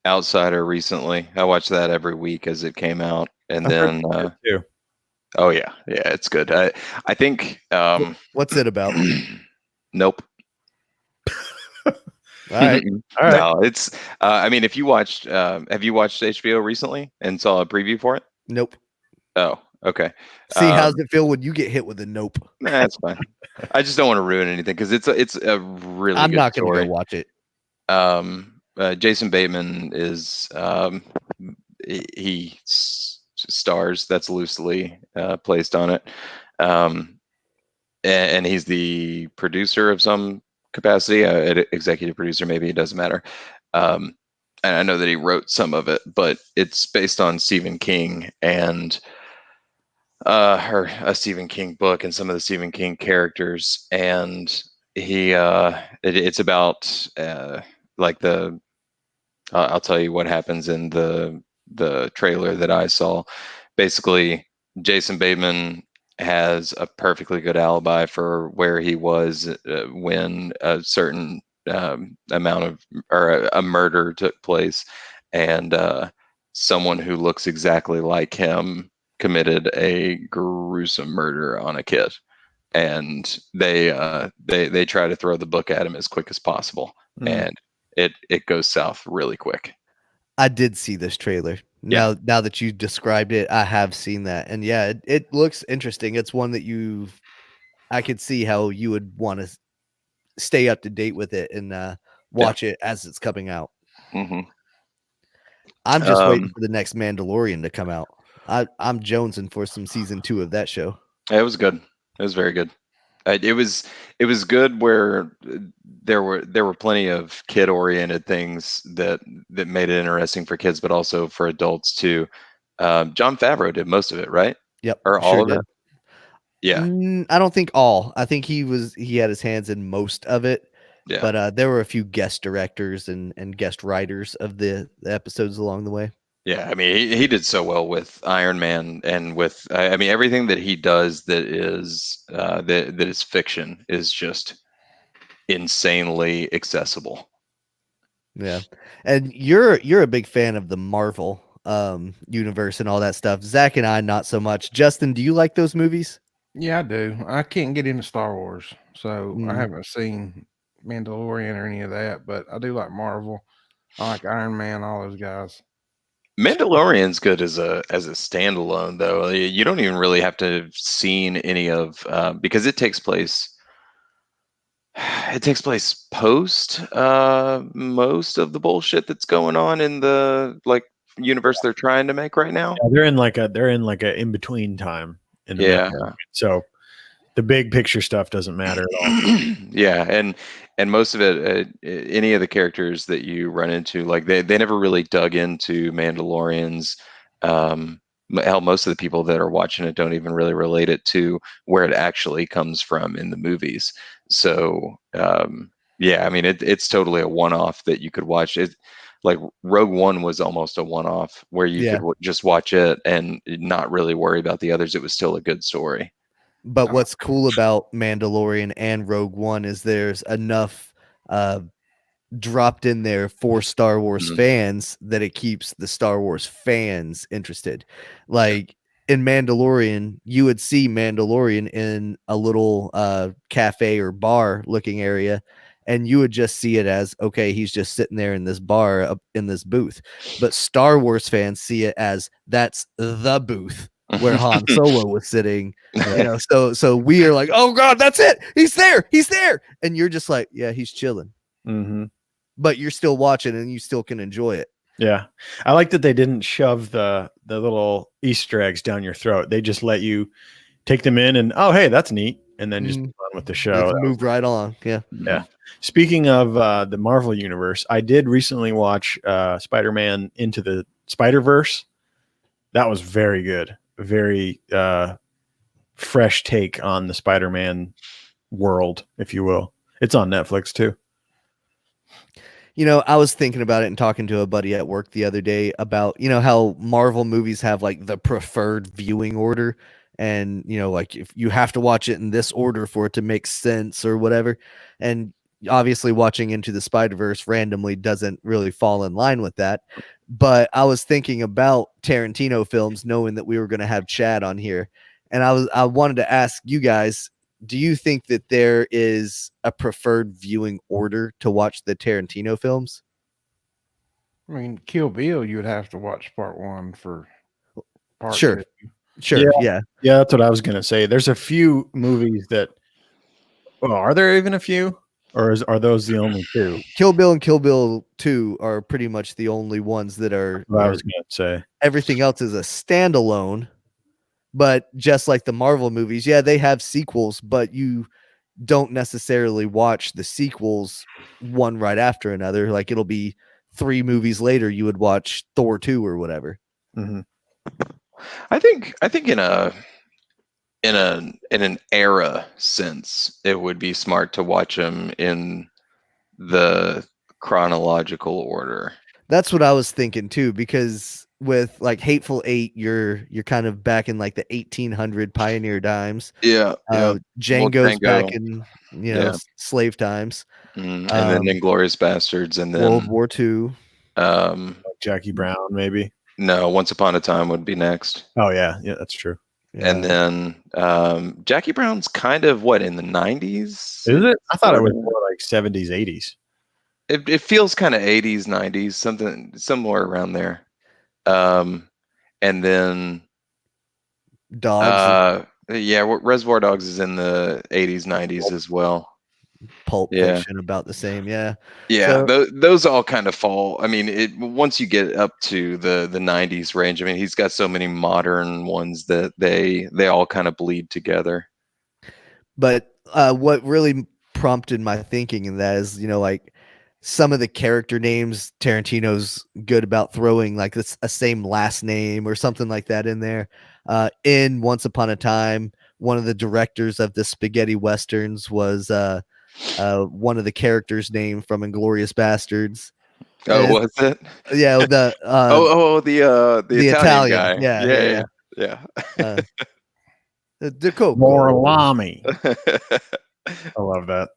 Outsider recently. I watched that every week as it came out, and I've heard then that's good too. oh yeah, it's good. I think What's it about? nope. All right. All right. No, it's I mean, if you watched have you watched HBO recently and saw a preview for it? Nope. Oh, okay. See, how's it feel when you get hit with a nope? That's fine. I just don't want to ruin anything because it's a really I'm good not going to story. go watch it. Jason Bateman is he stars. That's loosely placed on it, and he's the producer of some capacity, executive producer maybe, it doesn't matter. And I know that he wrote some of it, but it's based on Stephen King and or a Stephen King book and some of the Stephen King characters, and it's about like the I'll tell you what happens in the trailer that I saw. Basically, Jason Bateman has a perfectly good alibi for where he was when a certain amount of or a murder took place, and someone who looks exactly like him committed a gruesome murder on a kid, and they try to throw the book at him as quick as possible, and it goes south really quick. I did see this trailer. Yeah. Now that you described it, I have seen that. And yeah, it looks interesting. It's one that I could see how you would want to stay up to date with it and watch it as it's coming out. Mm-hmm. I'm just waiting for the next Mandalorian to come out. I'm jonesing for some season 2 of that show. It was good. It was very good. It was good where there were plenty of kid oriented things that made it interesting for kids, but also for adults too. Jon Favreau did most of it, right? Yep, Or all of it? Yeah, I don't think all. I think he had his hands in most of it. yeah, But there were a few guest directors and guest writers of the episodes along the way. yeah. I mean, he did so well with Iron Man and with I mean everything that he does that is that is fiction is just insanely accessible. Yeah. And you're a big fan of the Marvel universe and all that stuff. Zach and I not so much. Justin, do you like those movies? yeah, I do. I can't get into Star Wars, so I Mm. haven't seen Mandalorian or any of that. But I do like Marvel. I like Iron Man, all those guys. Mandalorian's good as a standalone though. You don't even really have to have seen any of because it takes place post most of the bullshit that's going on in the universe they're trying to make right now. Yeah, they're in like a in between time in the Yeah. middle. So the big picture stuff doesn't matter at all. Yeah, and most of it, any of the characters that you run into, like they never really dug into Mandalorians. Hell, most of the people that are watching it don't even really relate it to where it actually comes from in the movies. So yeah, I mean it's totally a one-off that you could watch. It like Rogue One was almost a one-off where you Yeah. could just watch it and not really worry about the others. It was still a good story. But what's cool about Mandalorian and Rogue One is there's enough dropped in there for Star Wars Mhm. fans that it keeps the Star Wars fans interested. Like in Mandalorian, you would see Mandalorian in a little cafe or bar looking area, and you would just see it as, okay, he's just sitting there in this bar up in this booth. But Star Wars fans see it as that's the booth where Han Solo was sitting. So we are like, oh God, that's it. He's there. And you're just like, yeah, he's chilling. Mm-hmm. But you're still watching and you still can enjoy it. Yeah. I like that they didn't shove the little Easter eggs down your throat. They just let you take them in and, oh, hey, that's neat. and then just move on with the show. Let's move right on. Yeah. Yeah. Speaking of the Marvel universe, I did recently watch Spider-Man Into the Spider-Verse. That was very good. Very fresh take on the Spider-Man world, if you will. It's on Netflix too. You know, I was thinking about it and talking to a buddy at work the other day about, you know, how Marvel movies have like the preferred viewing order. And, you know, like if you have to watch it in this order for it to make sense or whatever. And obviously, watching Into the Spider-Verse randomly doesn't really fall in line with that. But I was thinking about Tarantino films, knowing that we were going to have Chad on here. And I wanted to ask you guys, do you think that there is a preferred viewing order to watch the Tarantino films? I mean, Kill Bill, you would have to watch part 1 for part Sure. 2. Sure. Yeah. Yeah, that's what I was going to say. There's a few movies that, well, are there even a few? Or are those the only two? Kill Bill and Kill Bill 2 are pretty much the only ones that are. What I was going to say. Everything else is a standalone. But just like the Marvel movies, yeah, they have sequels, but you don't necessarily watch the sequels one right after another. Like it'll be 3 movies later, you would watch Thor 2 or whatever. Mm-hmm. I think in an era sense, it would be smart to watch them in the chronological order. That's what I was thinking too, because with like Hateful Eight, you're kind of back in like the 1800 pioneer times. Yeah. Django's Django. back in slave times. And then Inglourious Bastards, and then World War II. Jackie Brown, maybe. No, Once Upon a Time would be next. Oh yeah, that's true. Yeah. And then Jackie Brown's kind of what, in the 90s? Is it? I thought it was more like 70s, 80s. It feels kind of 80s, 90s, something somewhere around there. And then Dogs. Reservoir Dogs is in the 80s, 90s as well. Pulp Fiction, about the same. Yeah. Those all kind of fall. I mean, once you get up to the 90s range, I mean, he's got so many modern ones that they all kind of bleed together. But what really prompted my thinking in that is, you know, like some of the character names Tarantino's good about throwing like a same last name or something like that in there. In Once Upon a Time, one of the directors of the spaghetti westerns was one of the characters' name from Inglourious Bastards. Oh, was it? Yeah, the the Italian guy. Yeah. The Coco. Morlami. I love that.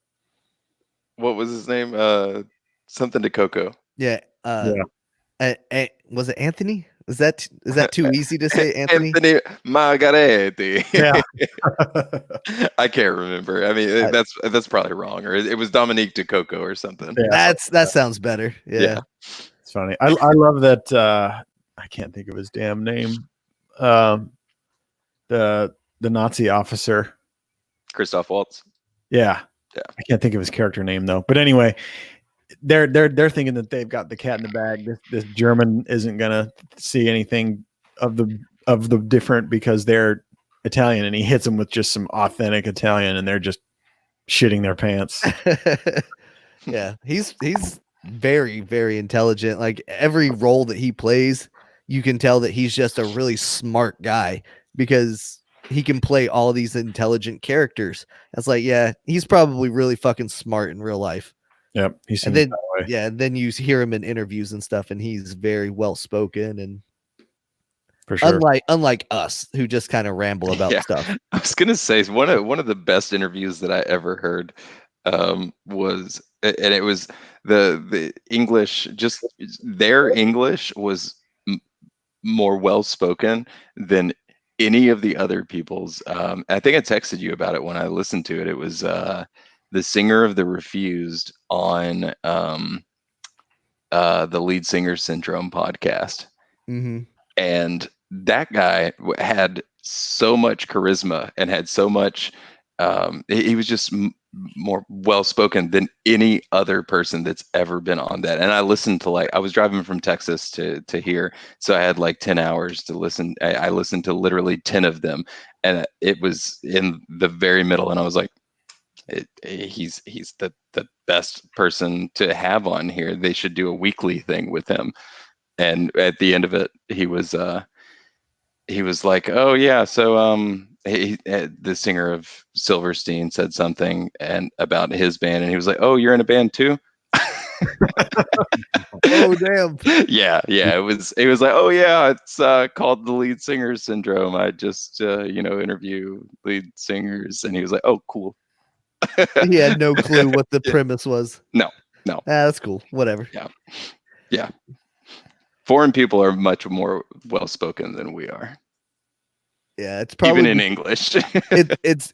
What was his name? Something to Coco. Yeah. Was it Anthony? Is that too easy to say, Anthony? Anthony Margaretti. Yeah. I can't remember. I mean, that's probably wrong, or it was Dominique de Coco or something. Yeah, that sounds better. Yeah. It's funny. I love that. I can't think of his damn name. The Nazi officer, Christoph Waltz. Yeah. I can't think of his character name though. But anyway, they're thinking that they've got the cat in the bag. This German isn't gonna see anything of the different because they're Italian, and he hits them with just some authentic Italian, and they're just shitting their pants. Yeah, he's very, very intelligent. Like every role that he plays, you can tell that he's just a really smart guy because he can play all these intelligent characters. It's like, yeah, he's probably really fucking smart in real life. Yep. And then you hear him in interviews and stuff, and he's very well spoken, and for sure. Unlike us, who just kind of ramble about stuff. I was gonna say one of the best interviews that I ever heard was, and it was the English. Just their English was more well spoken than any of the other people's. I think I texted you about it when I listened to it. It was the singer of The Refused on the Lead Singer Syndrome podcast. Mm-hmm. And that guy had so much charisma and had so much he was just more well spoken than any other person that's ever been on that. And I listened to I was driving from Texas to here, so I had like 10 hours to listen. I listened to literally 10 of them, and it was in the very middle, and I was like, he's the best person to have on here. They should do a weekly thing with him. And at the end of it, he was like, oh yeah, so the singer of Silverstein said something and about his band, and he was like, oh, you're in a band too. Oh damn. Yeah, it was like, oh yeah, it's called the lead singer syndrome. I just interview lead singers, and he was like, oh cool. He had no clue what the premise was. No. That's cool. Whatever. Yeah. Foreign people are much more well spoken than we are. Yeah, it's probably even in English. it's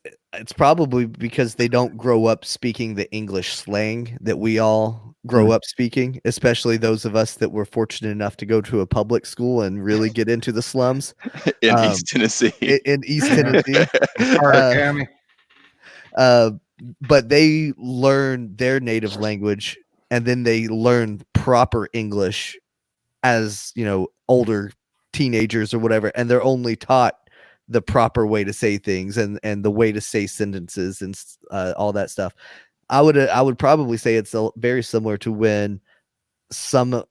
probably because they don't grow up speaking the English slang that we all grow up speaking, especially those of us that were fortunate enough to go to a public school and really get into the slums in East Tennessee. In East Tennessee. County. But they learn their native language and then they learn proper English as, older teenagers or whatever, and they're only taught the proper way to say things and the way to say sentences and all that stuff. I would probably say it's very similar to when some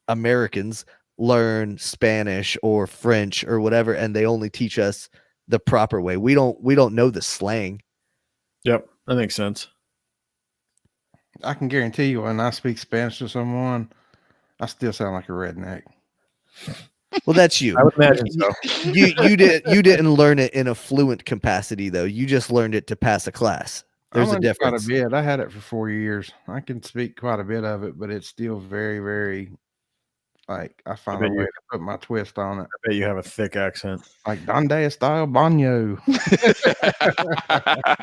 Americans learn Spanish or French or whatever, and they only teach us the proper way. We don't know the slang. Yep, that makes sense. I can guarantee you, when I speak Spanish to someone, I still sound like a redneck. Well, that's you. I would imagine so. You didn't learn it in a fluent capacity though. You just learned it to pass a class. There's a difference. Quite a bit. I had it for 4 years. I can speak quite a bit of it, but it's still very, very I find a way to put my twist on it. I bet you have a thick accent. Like Donde style baño.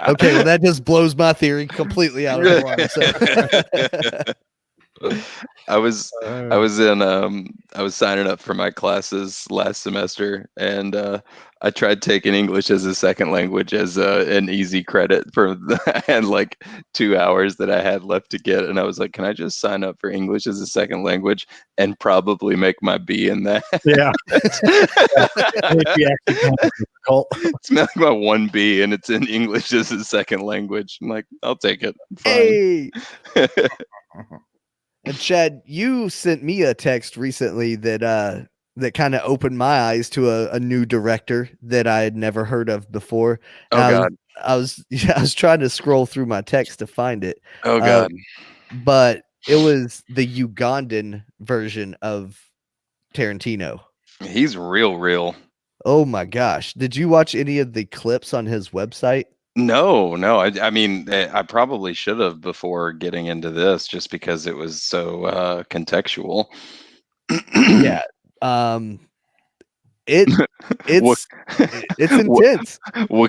Okay, well that just blows my theory completely out of the water. I was signing up for my classes last semester, and I tried taking English as a second language as an easy credit for I had like 2 hours that I had left to get, and I was like, can I just sign up for English as a second language and probably make my B in that? Yeah. It's like my 1B, and it's in English as a second language. I'm like, I'll take it. Fine. Hey. And Chad, you sent me a text recently that kind of opened my eyes to a new director that I had never heard of before. Oh God! I was trying to scroll through my text to find it. Oh God! But it was the Ugandan version of Tarantino. He's real. Oh my gosh! Did you watch any of the clips on his website? No. I mean, I probably should have before getting into this, just because it was so contextual. Yeah. It's intense.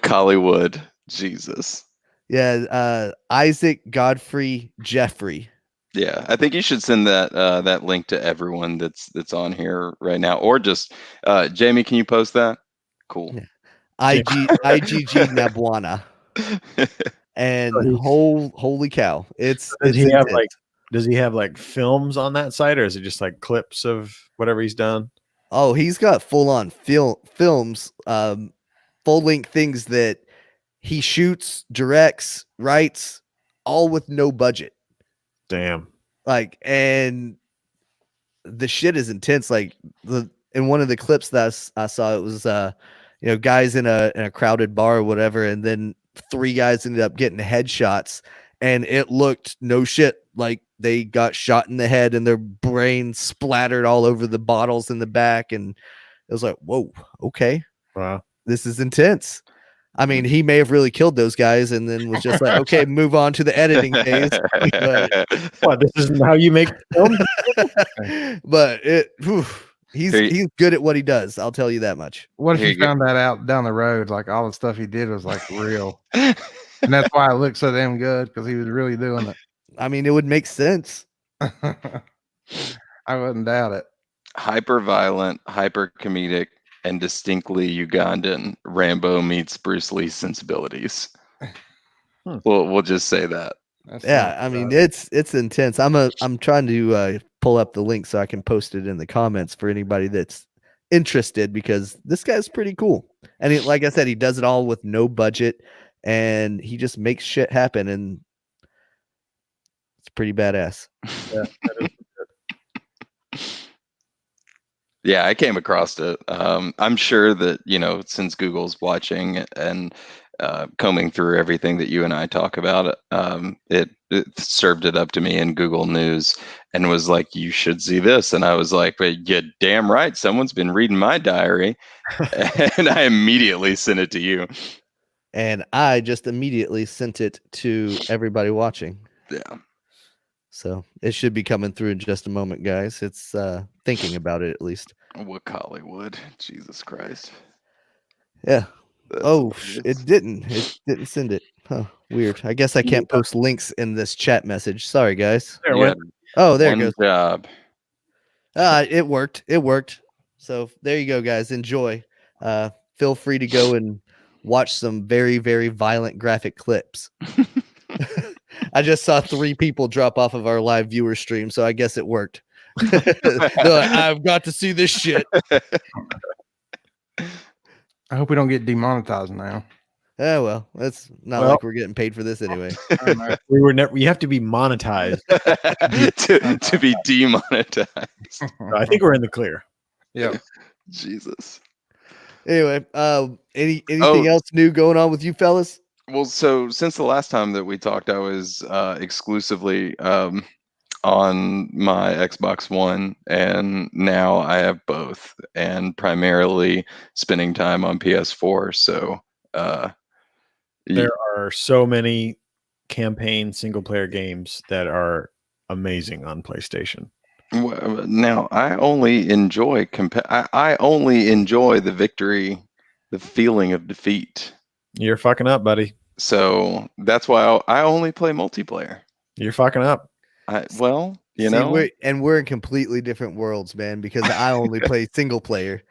Hollywood, Jesus. Yeah. Isaac Godfrey Jeffrey. Yeah, I think you should send that link to everyone that's on here right now, or just Jamie. Can you post that? Cool. Yeah. IGG Nabwana. And holy cow, does he have like films on that site, or is it just like clips of whatever he's done? Oh, he's got full on films, full length things that he shoots, directs, writes, all with no budget. Damn. And the shit is intense. Like in one of the clips that I saw, it was guys in a crowded bar or whatever, and then 3 guys ended up getting headshots, and it looked no shit like they got shot in the head and their brain splattered all over the bottles in the back, and it was like, whoa, okay, wow, this is intense. I mean, he may have really killed those guys and then was just like, okay, move on to the editing phase. But this isn't how you make film. But he's good at what he does. I'll tell you that much. What if you found that out down the road? Like all the stuff he did was like real. And that's why it looked so damn good, because he was really doing it. I mean, it would make sense. I wouldn't doubt it. Hyper violent, hyper comedic, and distinctly Ugandan. Rambo meets Bruce Lee sensibilities. We'll just say that. Yeah, I mean it's intense. I'm trying to pull up the link so I can post it in the comments for anybody that's interested, because this guy's pretty cool. And like I said, he does it all with no budget, and he just makes shit happen, and it's pretty badass. Yeah, I came across it. I'm sure that, since Google's watching and combing through everything that you and I talk about, it served it up to me in Google News and was like, you should see this. And I was like, but you're damn right. Someone's been reading my diary. And I immediately sent it to you. And I just immediately sent it to everybody watching. Yeah. So it should be coming through in just a moment, guys. It's thinking about it at least. What Hollywood? Jesus Christ. Yeah. That's it didn't. It didn't send it. Huh. Weird. I guess I can't post links in this chat message. Sorry, guys. Yeah, oh, there it goes. Job. It worked. It worked. So there you go, guys. Enjoy. Feel free to go and watch some very, very violent graphic clips. I just saw 3 people drop off of our live viewer stream, so I guess it worked. Like, I've got to see this shit. I hope we don't get demonetized now. Oh well, that's not like we're getting paid for this anyway. We were never. You have to be monetized to be demonetized. I think we're in the clear. Yeah. Jesus. Anyway, anything else new going on with you fellas? Well, so since the last time that we talked, I was exclusively on my Xbox One, and now I have both, and primarily spending time on PS4. So there are so many campaign single player games that are amazing on PlayStation. Now I only enjoy I only enjoy the victory, the feeling of defeat. You're fucking up, buddy. So that's why I only play multiplayer. You're fucking up. We're in completely different worlds, man, because I only play single player.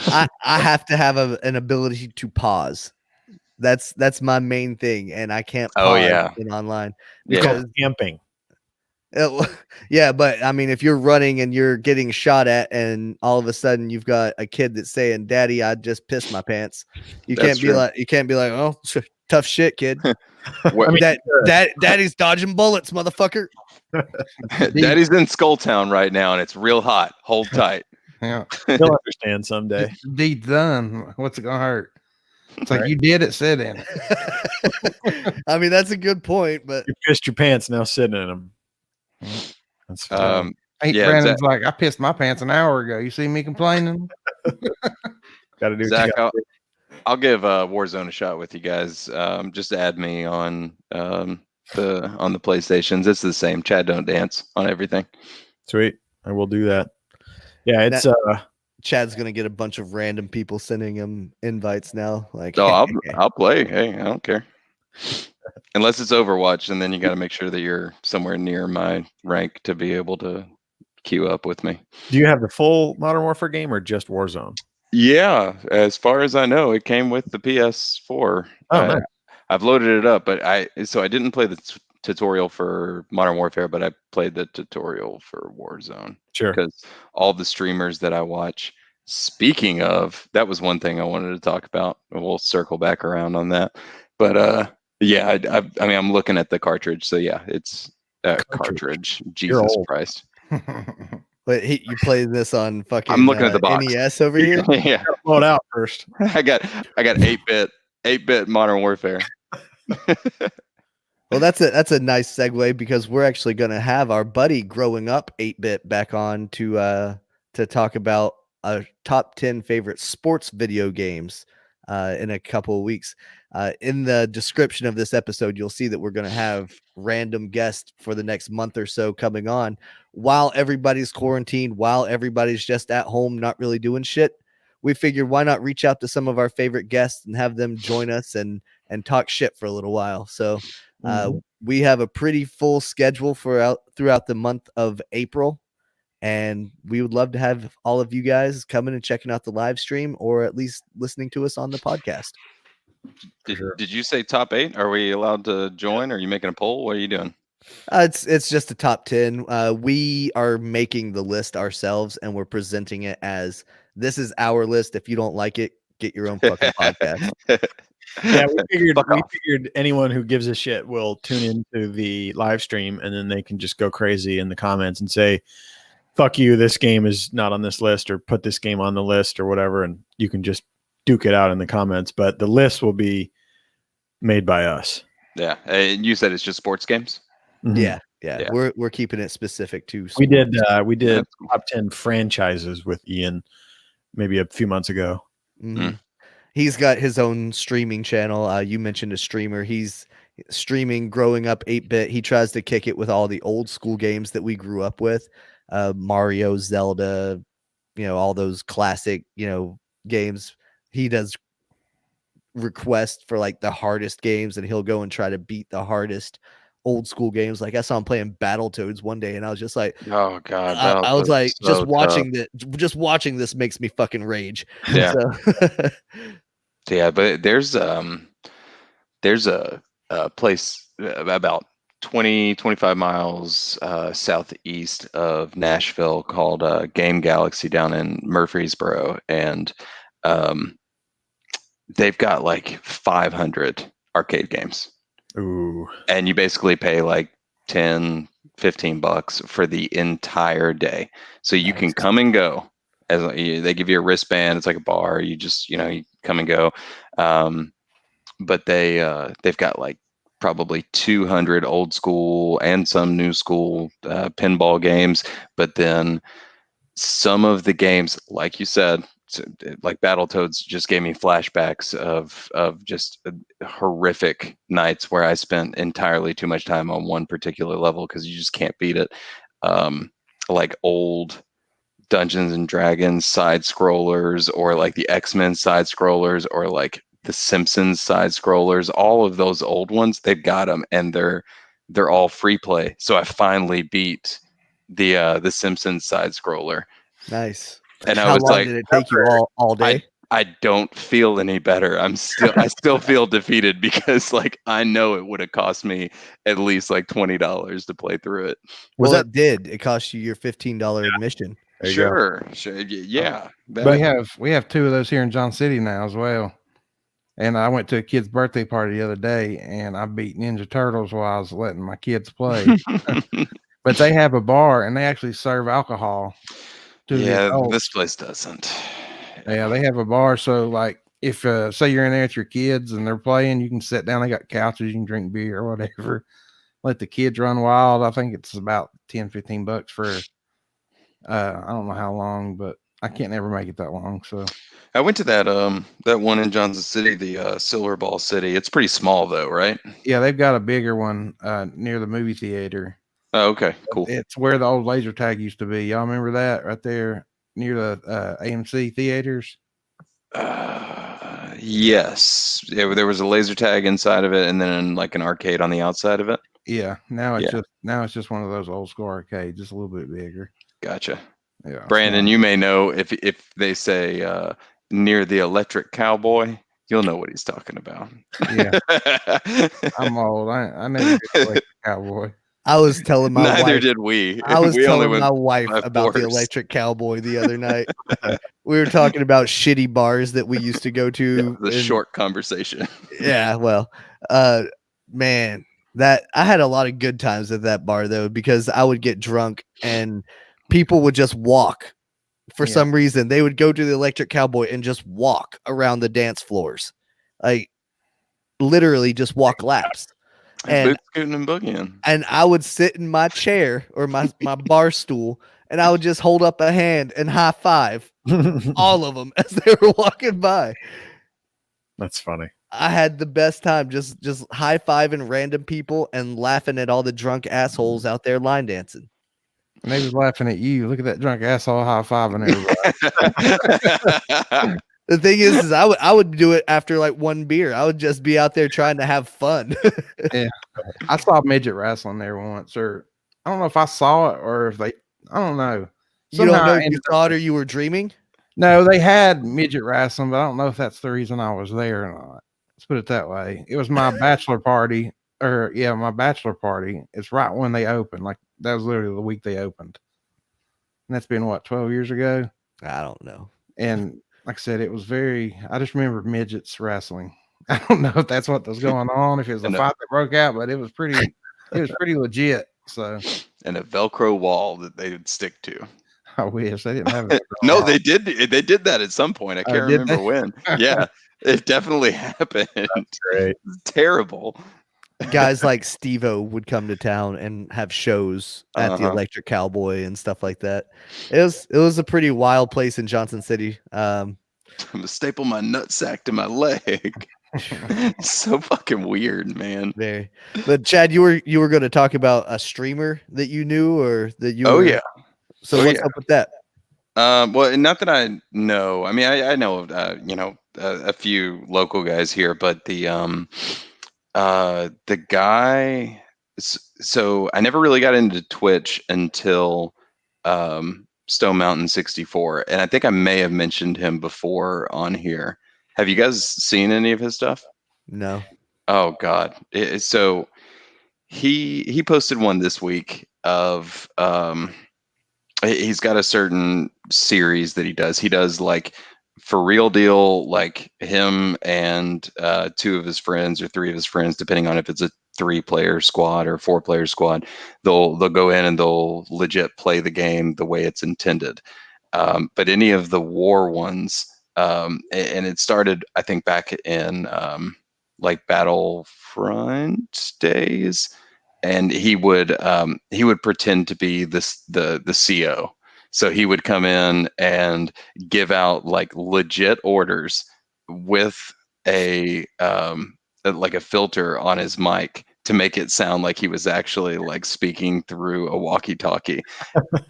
I have to have an ability to pause. That's my main thing, and I can't pause in online because camping. Yeah, but I mean, if you're running and you're getting shot at, and all of a sudden you've got a kid that's saying, "Daddy, I just pissed my pants," you can't be like, "Oh, tough shit, kid." Daddy's dodging bullets, motherfucker. Daddy's in Skulltown right now, and it's real hot. Hold tight. Yeah, he'll understand someday. Deed's done. What's it gonna hurt? It's like you did it, sit in it. I mean, that's a good point, but you pissed your pants, now sitting in them. That's Brandon's like, I pissed my pants an hour ago. You see me complaining? Gotta do Zach, I'll give Warzone a shot with you guys. Just add me on the PlayStations. It's the same. Chad Don't Dance on everything. Sweet. I will do that. Yeah, it's Chad's gonna get a bunch of random people sending him invites now. Like, I'll play. Hey, I don't care. Unless it's Overwatch, and then you got to make sure that you're somewhere near my rank to be able to queue up with me. Do you have the full Modern Warfare game or just Warzone? Yeah, as far as I know, it came with the PS4. Oh, nice. I've loaded it up, but I didn't play the tutorial for Modern Warfare, but I played the tutorial for Warzone. Sure. Because all the streamers that I watch. Speaking of, that was one thing I wanted to talk about. We'll circle back around on that, but yeah, I mean, I'm looking at the cartridge, so yeah, it's cartridge. Jesus Christ! But you play this on fucking? I'm looking at the box. NES over here. Yeah, blow it out first. I got 8-bit Modern Warfare. Well, that's a nice segue, because we're actually going to have our buddy growing up 8-bit back on to talk about our top 10 favorite sports video games in a couple of weeks. In the description of this episode, you'll see that we're going to have random guests for the next month or so coming on while everybody's quarantined, while everybody's just at home, not really doing shit. We figured, why not reach out to some of our favorite guests and have them join us and talk shit for a little while. So we have a pretty full schedule throughout the month of April. And we would love to have all of you guys coming and checking out the live stream, or at least listening to us on the podcast. Did you say top 8? Are we allowed to join? Are you making a poll? What are you doing? It's just a top 10. We are making the list ourselves, and we're presenting it as this is our list. If you don't like it, get your own fucking podcast. Yeah, we Fuck off. figured anyone who gives a shit will tune into the live stream, and then they can just go crazy in the comments and say, fuck you, this game is not on this list, or put this game on the list, or whatever, and you can just duke it out in the comments. But the list will be made by us. Yeah, and you said it's just sports games. Mhm. Yeah. We're keeping it specific to We did That's cool. top 10 franchises with Ian maybe a few months ago. Mhm. He's got his own streaming channel. You mentioned a streamer. He's streaming growing up 8-bit. He tries to kick it with all the old school games that we grew up with. Mario, Zelda, all those classic, games. He does requests for like the hardest games, and he'll go and try to beat the hardest old school games. Like I saw him playing Battletoads one day, and I was just like, Oh god, I was Battletoads like, is so just watching this makes me fucking rage. Yeah. So, Yeah, but there's a place about 20-25 miles southeast of Nashville called Game Galaxy down in Murfreesboro, and they've got like 500 arcade games. Ooh. And you basically pay like 10-15 bucks for the entire day, so you can come and go. As they give you a wristband, it's like a bar. You just you come and go. But they've got like probably 200 old school and some new school pinball games. But then some of the games, like you said, like Battletoads, just gave me flashbacks of just horrific nights where I spent entirely too much time on one particular level because you just can't beat it. Like old Dungeons and Dragons side scrollers, or like the X-Men side scrollers, or like the Simpsons side scrollers. All of those old ones, they've got them, and they're all free play. So I finally beat the Simpsons side scroller. nice. And I How was long like, did it take you all day? I don't feel any better. I still feel defeated because like I know it would have cost me at least like $20 to play through it. It did. It cost you your $15 admission. There you go. Sure. Yeah. But we have 2 of those here in John City now as well. And I went to a kid's birthday party the other day, and I beat Ninja Turtles while I was letting my kids play. But they have a bar, and they actually serve alcohol to the adults. This place doesn't. Yeah, they have a bar. So like if say you're in there with your kids and they're playing, you can sit down. They got couches, you can drink beer or whatever. Let the kids run wild. I think it's about 10-15 bucks for I don't know how long, but I can't never make it that long. So I went to that one in Johnson City, the Silver Ball City. It's pretty small though, right? yeah, they've got a bigger one near the movie theater. Oh, okay, cool. It's where the old laser tag used to be. Y'all remember that right there near the AMC theaters? Yes. There was a laser tag inside of it, and then like an arcade on the outside of it. Yeah. Now it's just one of those old school arcades, just a little bit bigger. Gotcha. Yeah. Brandon, you may know if they say near the Electric Cowboy, you'll know what he's talking about. Yeah. I'm old. I never did play Cowboy. I was telling my Neither wife. did we. I was We only telling went my wife by about the force. Electric Cowboy the other night. We were talking about shitty bars that we used to go to. The short conversation. Yeah, well, man, that I had a lot of good times at that bar though, because I would get drunk and people would just walk. For some reason, they would go to the Electric Cowboy and just walk around the dance floors, like literally just walk laps. And Boot scooting and boogieing. And I would sit in my chair or my bar stool, and I would just hold up a hand and high five all of them as they were walking by. That's funny. I had the best time just high fiving random people and laughing at all the drunk assholes out there line dancing. And they was laughing at you. Look at that drunk asshole high fiving everybody. The thing is I would do it after like one beer. I would just be out there trying to have fun. Yeah. I saw midget wrestling there once, or I don't know if I saw it or if I don't know. You don't know if I you ended saw it or you were dreaming? No, they had midget wrestling, but I don't know if that's the reason I was there or not. Let's put it that way. It was my bachelor party, my bachelor party. It's right when they opened. Like that was literally the week they opened. And that's been what, 12 years ago? I don't know. And like I said, it was I just remember midgets wrestling. I don't know if that's what was going on, if it was a fight that broke out, but it was pretty legit. So And a Velcro wall that they would stick to. I wish they didn't have it. No, they did. They did that at some point. I can't did remember they? when. Yeah, it definitely happened. Great. It's terrible. Guys like Steve-O would come to town and have shows at the Uh-huh. Electric Cowboy and stuff like that. It was a pretty wild place in Johnson City. I'm gonna staple my nutsack to my leg. So fucking weird, man. Very. But Chad, you were going to talk about a streamer that you knew or that you Oh were. yeah. So Oh, what's yeah. up with that? Well, not that I know. I mean, I know of a few local guys here, but the guy. So I never really got into Twitch until Stone Mountain 64, and I think I may have mentioned him before on here. Have you guys seen any of his stuff? No. Oh God! So he posted one this week of he's got a certain series that he does. He does like for real deal, like him and two of his friends or three of his friends, depending on if it's a 3-player squad or 4-player squad. They'll go in and they'll legit play the game the way it's intended. But any of the war ones, and it started, I think, back in like Battlefront days, and he would pretend to be the CO. So he would come in and give out like legit orders with a like a filter on his mic to make it sound like he was actually like speaking through a walkie-talkie.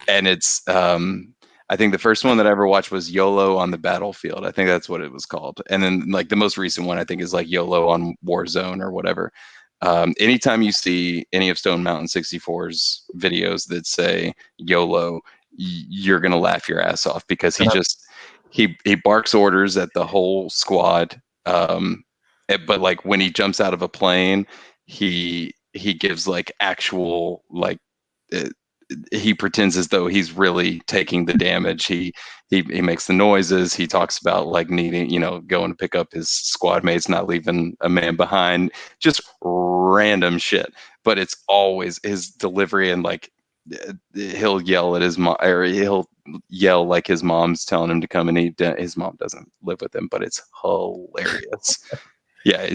And it's I think the first one that I ever watched was YOLO on the Battlefield. I think that's what it was called. And then like the most recent one I think is like YOLO on Warzone or whatever. Anytime you see any of Stone Mountain 64's videos that say YOLO, you're gonna laugh your ass off because he barks orders at the whole squad. But like when he jumps out of a plane, he gives like actual like he pretends as though he's really taking the damage. He makes the noises. He talks about like needing, going to pick up his squad mates, not leaving a man behind. Just random shit. But it's always his delivery, and like he'll yell at his mom, or he'll yell like his mom's telling him to come and eat. His mom doesn't live with him, but it's hilarious. Yeah.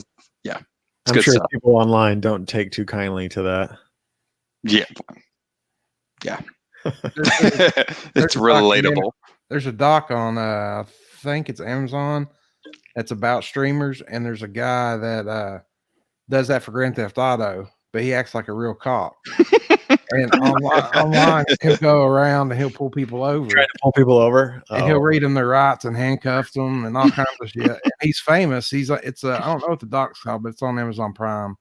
I'm sure people online don't take too kindly to that. Yeah. It's relatable. There's a doc on I think it's Amazon that's about streamers, and there's a guy that does that for Grand Theft Auto, but he acts like a real cop. And online he'll go around and he'll pull people over. Trying to pull people over. And he'll read them their rights and handcuff them and all kinds of shit. And he's famous. He's like, I don't know what the doc's called, but it's on Amazon Prime.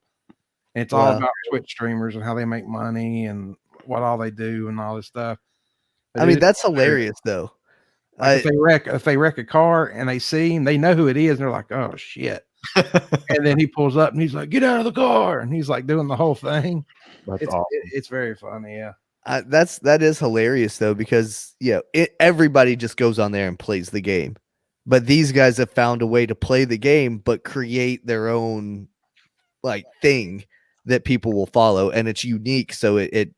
And it's all about Twitch streamers and how they make money and what all they do and all this stuff. But I mean, that's hilarious though. Like if they wreck a car and they see him, they know who it is, and they're like, "Oh shit!" And then he pulls up and he's like, "Get out of the car!" And he's like doing the whole thing. That's awesome. It's very funny, yeah. That is hilarious though, because everybody just goes on there and plays the game, but these guys have found a way to play the game but create their own like thing that people will follow, and it's unique, so it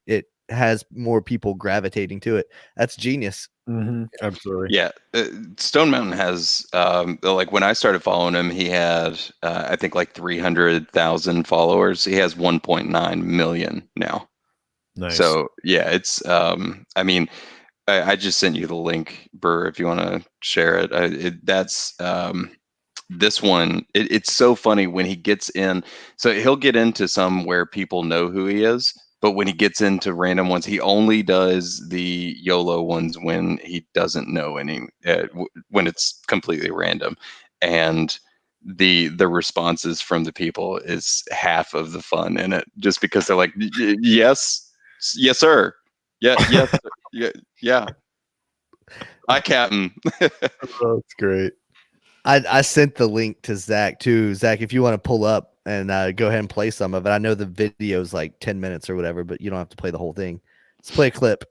has more people gravitating to it. That's genius. Mm-hmm. Absolutely. Yeah. Stone Mountain has like when I started following him, he had I think like 300,000 followers. He has 1.9 million now. Nice. So yeah, it's I mean, I just sent you the link, Burr, if you want to share it. That's this one. It's so funny when he gets in. So he'll get into some where people know who he is, but when he gets into random ones, he only does the YOLO ones when he doesn't know any, when it's completely random. And the responses from the people is half of the fun in it, just because they're like, yes, sir. Yeah. Hi, Captain. Oh, that's great. I sent the link to Zach too. Zach, if you want to pull up and go ahead and play some of it. I know the video's like 10 minutes or whatever, but you don't have to play the whole thing. Let's play a clip.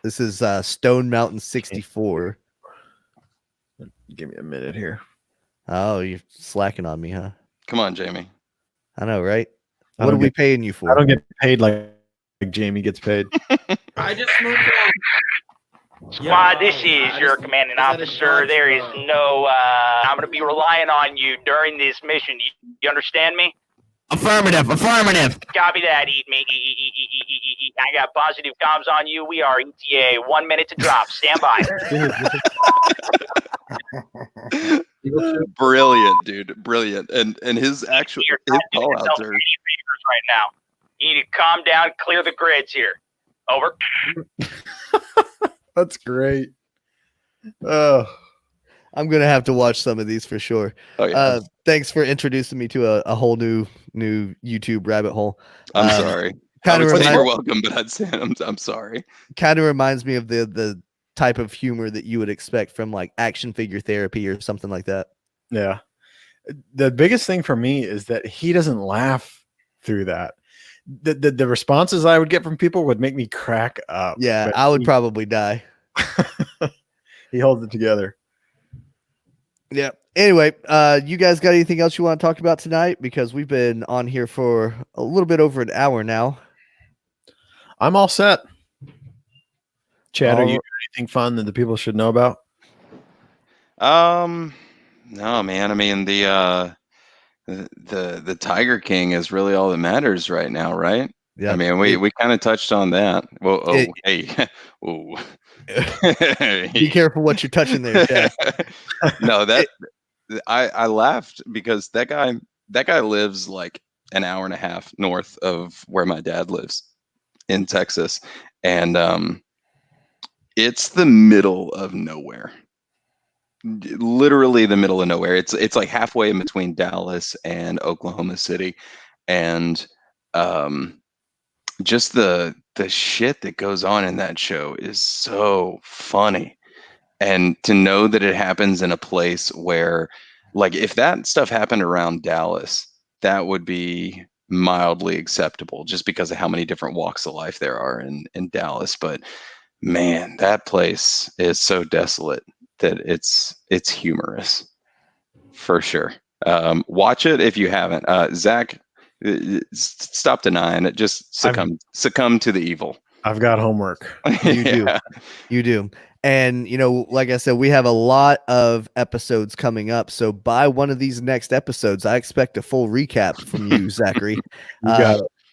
This is Stone Mountain 64. Give me a minute here. Oh, you're slacking on me, huh? Come on, Jamie. I know, right? I What are don't we get- paying you I for? don't get paid like Jamie gets paid. I just moved on. Squad, this is your commanding officer. There is no, I'm going to be relying on you during this mission. You understand me? Affirmative. Copy that, eat me. I got positive comms on you. We are ETA. 1 minute to drop. Stand by. Brilliant, dude. Brilliant. And his actual his call outs are right now. You need to calm down, clear the grids here. Over. That's great. Oh, I'm gonna have to watch some of these for sure. oh yeah. Thanks for introducing me to a whole new YouTube rabbit hole. I'm sorry. I Kind would of say you're welcome, but I'd say I'm sorry. reminds me of the type of humor that you would expect from like action figure therapy or something like that. yeah. The biggest thing for me is that he doesn't laugh through that. The responses I would get from people would make me crack up. Yeah, but I would probably die. he holds it together. Yeah. Anyway, you guys got anything else you want to talk about tonight? Because we've been on here for a little bit over an hour now. I'm all set. Chad, are All- you got anything fun that the people should know about? No, man. I mean the Tiger King is really all that matters right now, right? Yeah. I mean, we kind of touched on that. Well, hey, oh. Be careful what you're touching there, Chad. No, I laughed because that guy lives like an hour and a half north of where my dad lives in Texas, and it's the middle of nowhere. Literally the middle of nowhere. It's like halfway in between Dallas and Oklahoma City, and just the shit that goes on in that show is so funny. And to know that it happens in a place where, like, if that stuff happened around Dallas, that would be mildly acceptable just because of how many different walks of life there are in Dallas. But man, that place is so desolate that it's humorous for sure. Watch it if you haven't. Zach, stop denying it. Just succumb to the evil. I've got homework. You do. And, like I said, we have a lot of episodes coming up. So by one of these next episodes, I expect a full recap from you, Zachary.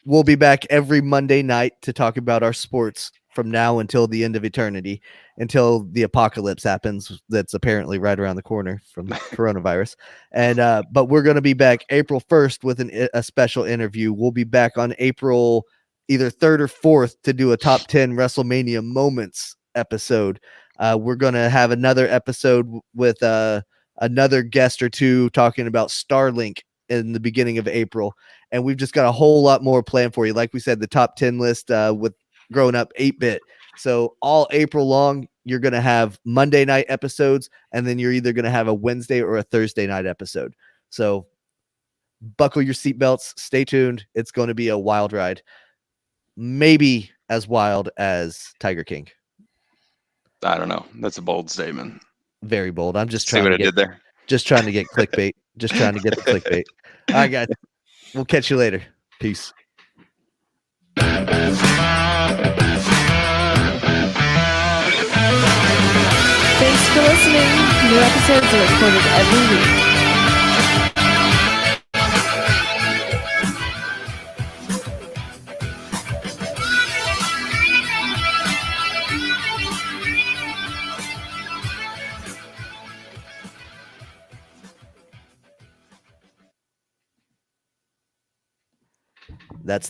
We'll be back every Monday night to talk about our sports from now until the end of eternity, until the apocalypse happens. That's apparently right around the corner from coronavirus. And but we're going to be back April 1st with a special interview. We'll be back on April either 3rd or 4th to do a top 10 WrestleMania moments episode. We're going to have another episode with another guest or two talking about Starlink in the beginning of April. And we've just got a whole lot more planned for you. Like we said, the top 10 list with growing up 8-bit. So all April long, you're going to have Monday night episodes, and then you're either going to have a Wednesday or a Thursday night episode. So buckle your seatbelts. Stay tuned. It's going to be a wild ride. Maybe as wild as Tiger King. I don't know. That's a bold statement. Very bold. I'm just See trying what to I get did there. Just trying to get clickbait. Just trying to get the clickbait. All right, guys. We'll catch you later. Peace. Thanks for listening. New episodes are recorded every week. That's